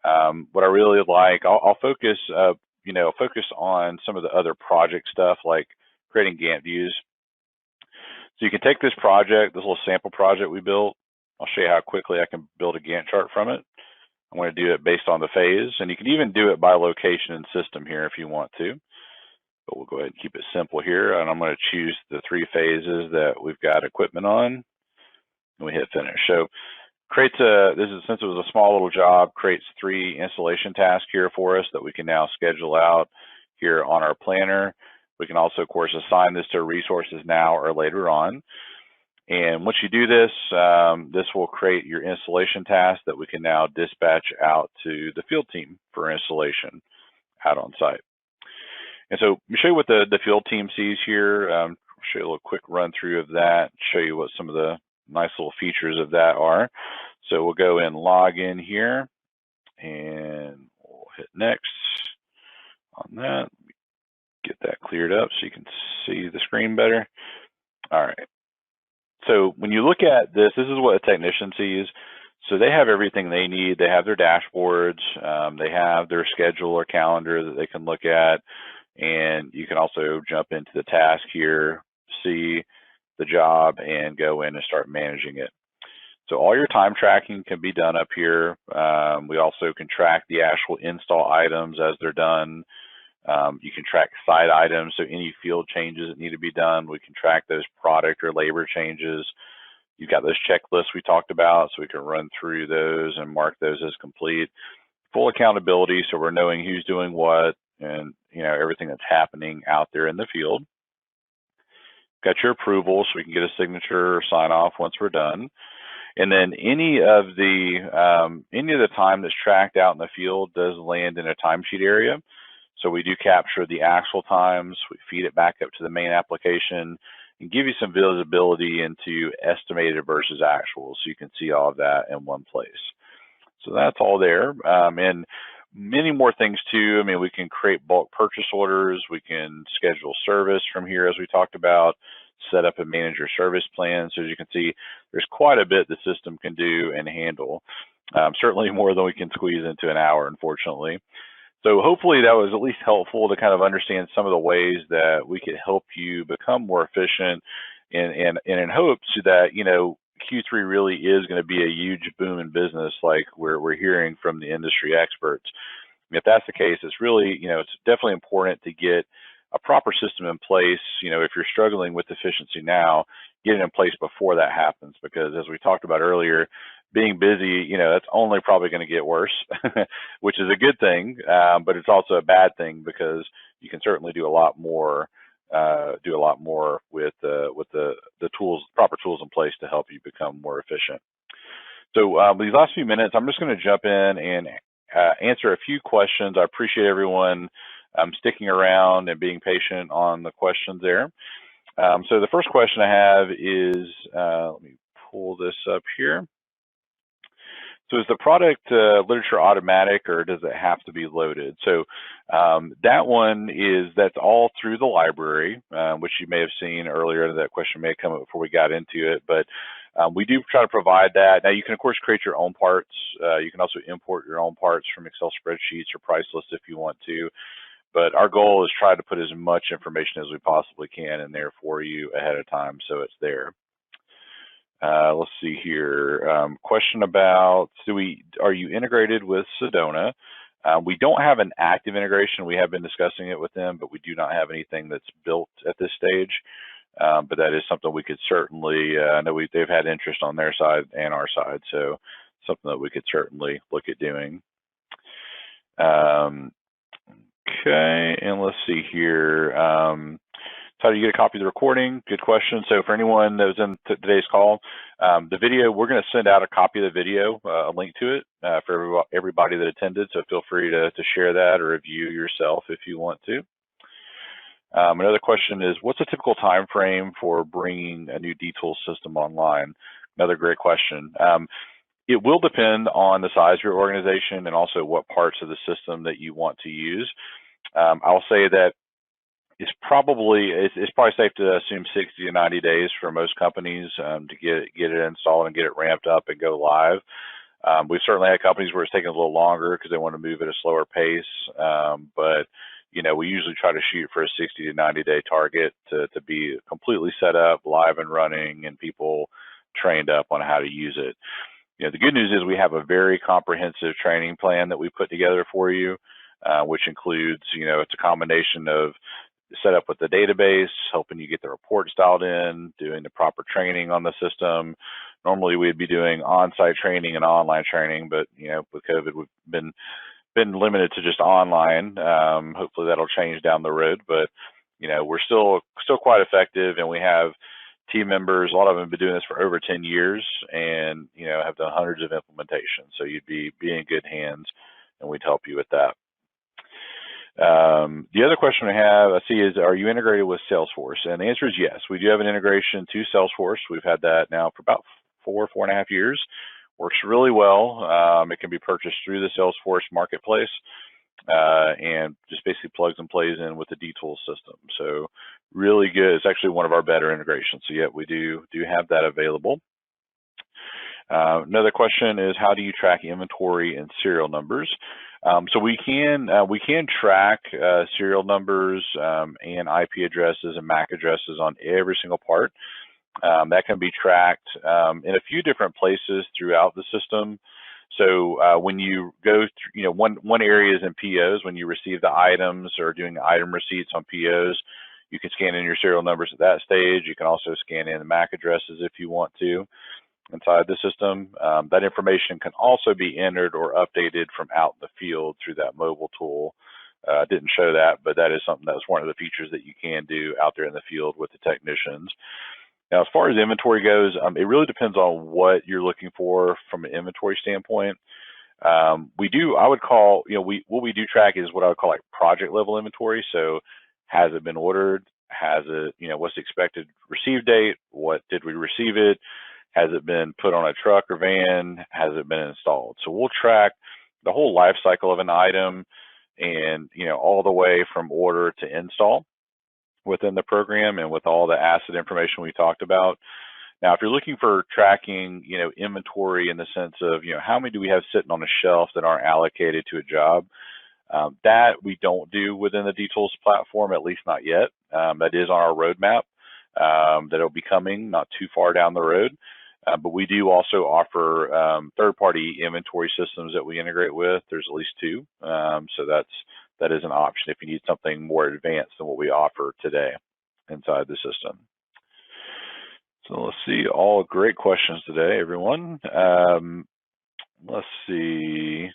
What I really like, I'll focus, focus on some of the other project stuff like creating Gantt views. So you can take this project, this little sample project we built. I'll show you how quickly I can build a Gantt chart from it. I'm going to do it based on the phase, and you can even do it by location and system here if you want to. But we'll go ahead and keep it simple here, and I'm going to choose the 3 phases that we've got equipment on, and we hit finish. So creates since it was a small little job, creates 3 installation tasks here for us that we can now schedule out here on our planner. We can also, of course, assign this to resources now or later on. And once you do this, this will create your installation task that we can now dispatch out to the field team for installation out on site. And so let me show you what the field team sees here. I'll show you a little quick run through of that, show you what some of the nice little features of that are. So we'll go and log in here, and we'll hit next on that. Get that cleared up so you can see the screen better. All right. So when you look at this, this is what a technician sees. So they have everything they need. They have their dashboards. They have their schedule or calendar that they can look at. And you can also jump into the task here, see the job, and go in and start managing it. So all your time tracking can be done up here. We also can track the actual install items as they're done. You can track site items, so any field changes that need to be done, we can track those product or labor changes. You've got those checklists we talked about, so we can run through those and mark those as complete. Full accountability, so we're knowing who's doing what and everything that's happening out there in the field. Got your approval, so we can get a signature or sign off once we're done. And then any of the time that's tracked out in the field does land in a timesheet area. So we do capture the actual times, we feed it back up to the main application, and give you some visibility into estimated versus actual, so you can see all of that in one place. So that's all there, and many more things too. I mean, we can create bulk purchase orders, we can schedule service from here as we talked about, set up and manage your service plan. So as you can see, there's quite a bit the system can do and handle. Certainly more than we can squeeze into an hour, unfortunately. So hopefully that was at least helpful to kind of understand some of the ways that we could help you become more efficient, and in hopes that, you know, Q3 really is going to be a huge boom in business like we're hearing from the industry experts. If that's the case, it's really, you know, it's definitely important to get a proper system in place. You know, if you're struggling with efficiency now, get it in place before that happens, because as we talked about earlier, being busy, you know, that's only probably going to get worse, which is a good thing, but it's also a bad thing because you can certainly do a lot more with the tools, proper tools in place to help you become more efficient. So these last few minutes, I'm just going to jump in and answer a few questions. I appreciate everyone sticking around and being patient on the questions there. So the first question I have is, let me pull this up here. So is the product literature automatic, or does it have to be loaded? So that one that's all through the library, which you may have seen earlier. That question may have come up before we got into it, but we do try to provide that. Now you can of course create your own parts. You can also import your own parts from Excel spreadsheets or price lists if you want to. But our goal is try to put as much information as we possibly can in there for you ahead of time, so it's there. Let's see here. Question about, are you integrated with Sedona? We don't have an active integration. We have been discussing it with them, but we do not have anything that's built at this stage. But that is something we could certainly, I know they've had interest on their side and our side, so something that we could certainly look at doing. Okay, and let's see here. How do you get a copy of the recording? Good question. So for anyone that was in today's call, the video, we're going to send out a copy of the video, a link to it for everybody that attended. So feel free to share that or review yourself if you want to. Another question is, what's a typical time frame for bringing a new DTools system online? Another great question. It will depend on the size of your organization and also what parts of the system that you want to use. I'll say that it's probably safe to assume 60 to 90 days for most companies to get it installed and get it ramped up and go live. We've certainly had companies where it's taking a little longer because they want to move at a slower pace, but you know, we usually try to shoot for a 60 to 90 day target to be completely set up, live and running, and people trained up on how to use it. You know, the good news is we have a very comprehensive training plan that we put together for you, which includes, you know, it's a combination of set up with the database, helping you get the reports dialed in, doing the proper training on the system. Normally we'd be doing on-site training and online training, but you know, with COVID we've been limited to just online. Hopefully that'll change down the road, but you know, we're still quite effective, and we have team members, a lot of them have been doing this for over 10 years and you know, have done hundreds of implementations. So you'd be in good hands, and we'd help you with that. The other question I see is, are you integrated with Salesforce? And the answer is yes. We do have an integration to Salesforce. We've had that now for about 4.5 years. Works really well. It can be purchased through the Salesforce marketplace and just basically plugs and plays in with the DTools system. So really good. It's actually one of our better integrations. So yeah, we do have that available. Another question is, how do you track inventory and serial numbers? So we can track serial numbers and IP addresses and MAC addresses on every single part. That can be tracked in a few different places throughout the system. So when you go through, you know, one area is in POs. When you receive the items or doing item receipts on POs, you can scan in your serial numbers at that stage. You can also scan in the MAC addresses if you want to inside the system. That information can also be entered or updated from out in the field through that mobile tool. Didn't show that, but that is something that's one of the features that you can do out there in the field with the technicians. Now, as far as inventory goes, it really depends on what you're looking for from an inventory standpoint. I would call, what we do track is what I would call like project level inventory. So has it been ordered? Has it, what's the expected receive date? What did we receive it? Has it been put on a truck or van? Has it been installed? So we'll track the whole life cycle of an item and, all the way from order to install within the program and with all the asset information we talked about. Now, if you're looking for tracking, inventory in the sense of, how many do we have sitting on a shelf that aren't allocated to a job, that we don't do within the DTools platform, at least not yet. That is on our roadmap that'll be coming not too far down the road. But we do also offer third-party inventory systems that we integrate with. There's at least two, so that is an option if you need something more advanced than what we offer today inside the system. So let's see, all great questions today, everyone. Let's see.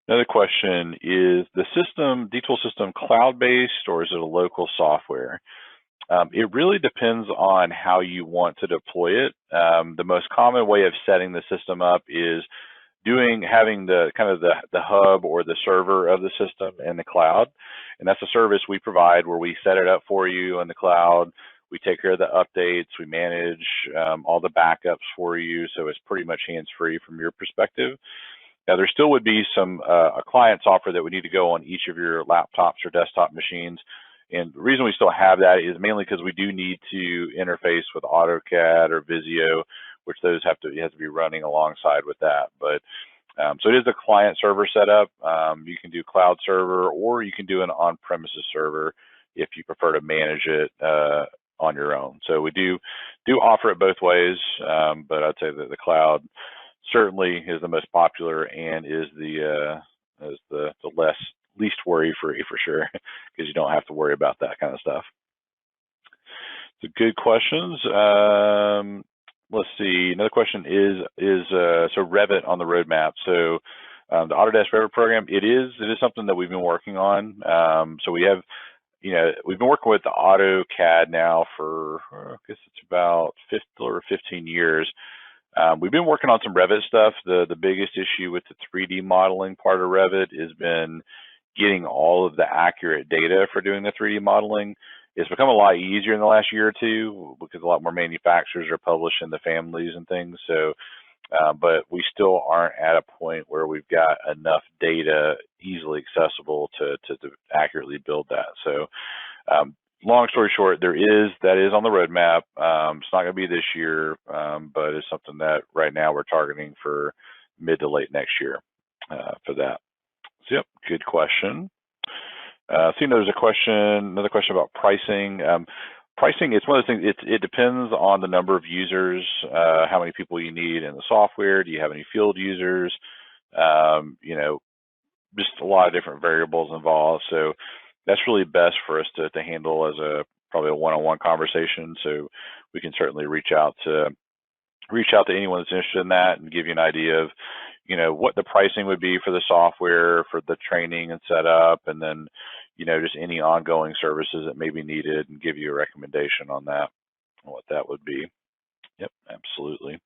Another question is the system, DTools system, cloud-based or is it a local software? It really depends on how you want to deploy it. The most common way of setting the system up is having the kind of the hub or the server of the system in the cloud. And that's a service we provide where we set it up for you in the cloud. We take care of the updates. We manage all the backups for you. So it's pretty much hands-free from your perspective. Now, there still would be a client software that would need to go on each of your laptops or desktop machines. And the reason we still have that is mainly because we do need to interface with AutoCAD or Visio, which those have to be running alongside with that. But so it is a client server setup. You can do cloud server or you can do an on-premises server if you prefer to manage it on your own. So we do offer it both ways, but I'd say that the cloud certainly is the most popular and is the least worry-free for sure, because you don't have to worry about that kind of stuff. So good questions. Let's see. Another question is so Revit on the roadmap. So the Autodesk Revit program, it is something that we've been working on. So we have, we've been working with the AutoCAD now for, I guess it's about 15 years. We've been working on some Revit stuff. The biggest issue with the 3D modeling part of Revit has been getting all of the accurate data for doing the 3D modeling. It's become a lot easier in the last year or two because a lot more manufacturers are publishing the families and things. So, but we still aren't at a point where we've got enough data easily accessible to accurately build that. So, long story short, that is on the roadmap. It's not going to be this year, but it's something that right now we're targeting for mid to late next year for that. So, yep, good question. Seeing there's another question about pricing. Pricing, it's one of those things, it depends on the number of users, how many people you need in the software. Do you have any field users? Just a lot of different variables involved. So that's really best for us to handle as probably a one-on-one conversation. So we can certainly reach out to anyone that's interested in that and give you an idea of, what the pricing would be for the software, for the training and setup, and then, just any ongoing services that may be needed and give you a recommendation on that, what that would be. Yep, absolutely.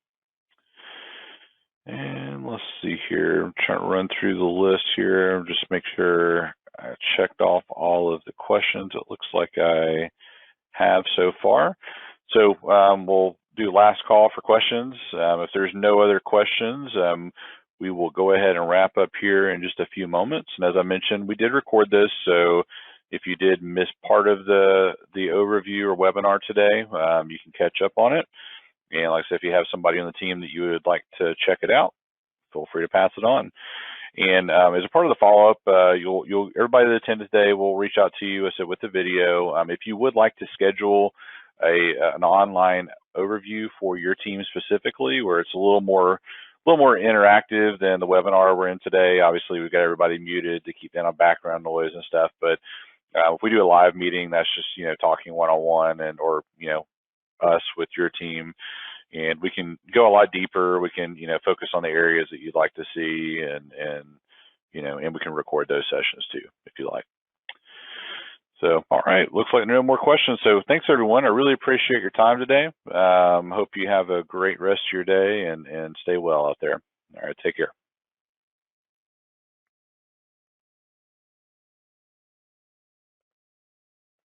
And let's see here, I'm trying to run through the list here, just make sure I checked off all of the questions it looks like I have so far. So we'll do last call for questions. If there's no other questions, we will go ahead and wrap up here in just a few moments. And as I mentioned, we did record this, so if you did miss part of the overview or webinar today, you can catch up on it. And like I said, if you have somebody on the team that you would like to check it out, feel free to pass it on. And as a part of the follow-up, everybody that attended today will reach out to you, I said, with the video. If you would like to schedule an online overview for your team specifically, where it's a little more interactive than the webinar we're in today. Obviously, we've got everybody muted to keep down on background noise and stuff. But if we do a live meeting, that's just talking one-on-one or us with your team, and we can go a lot deeper. We can focus on the areas that you'd like to see, and we can record those sessions too if you like. So, all right, looks like no more questions. So thanks, everyone. I really appreciate your time today. Hope you have a great rest of your day and stay well out there. All right, take care.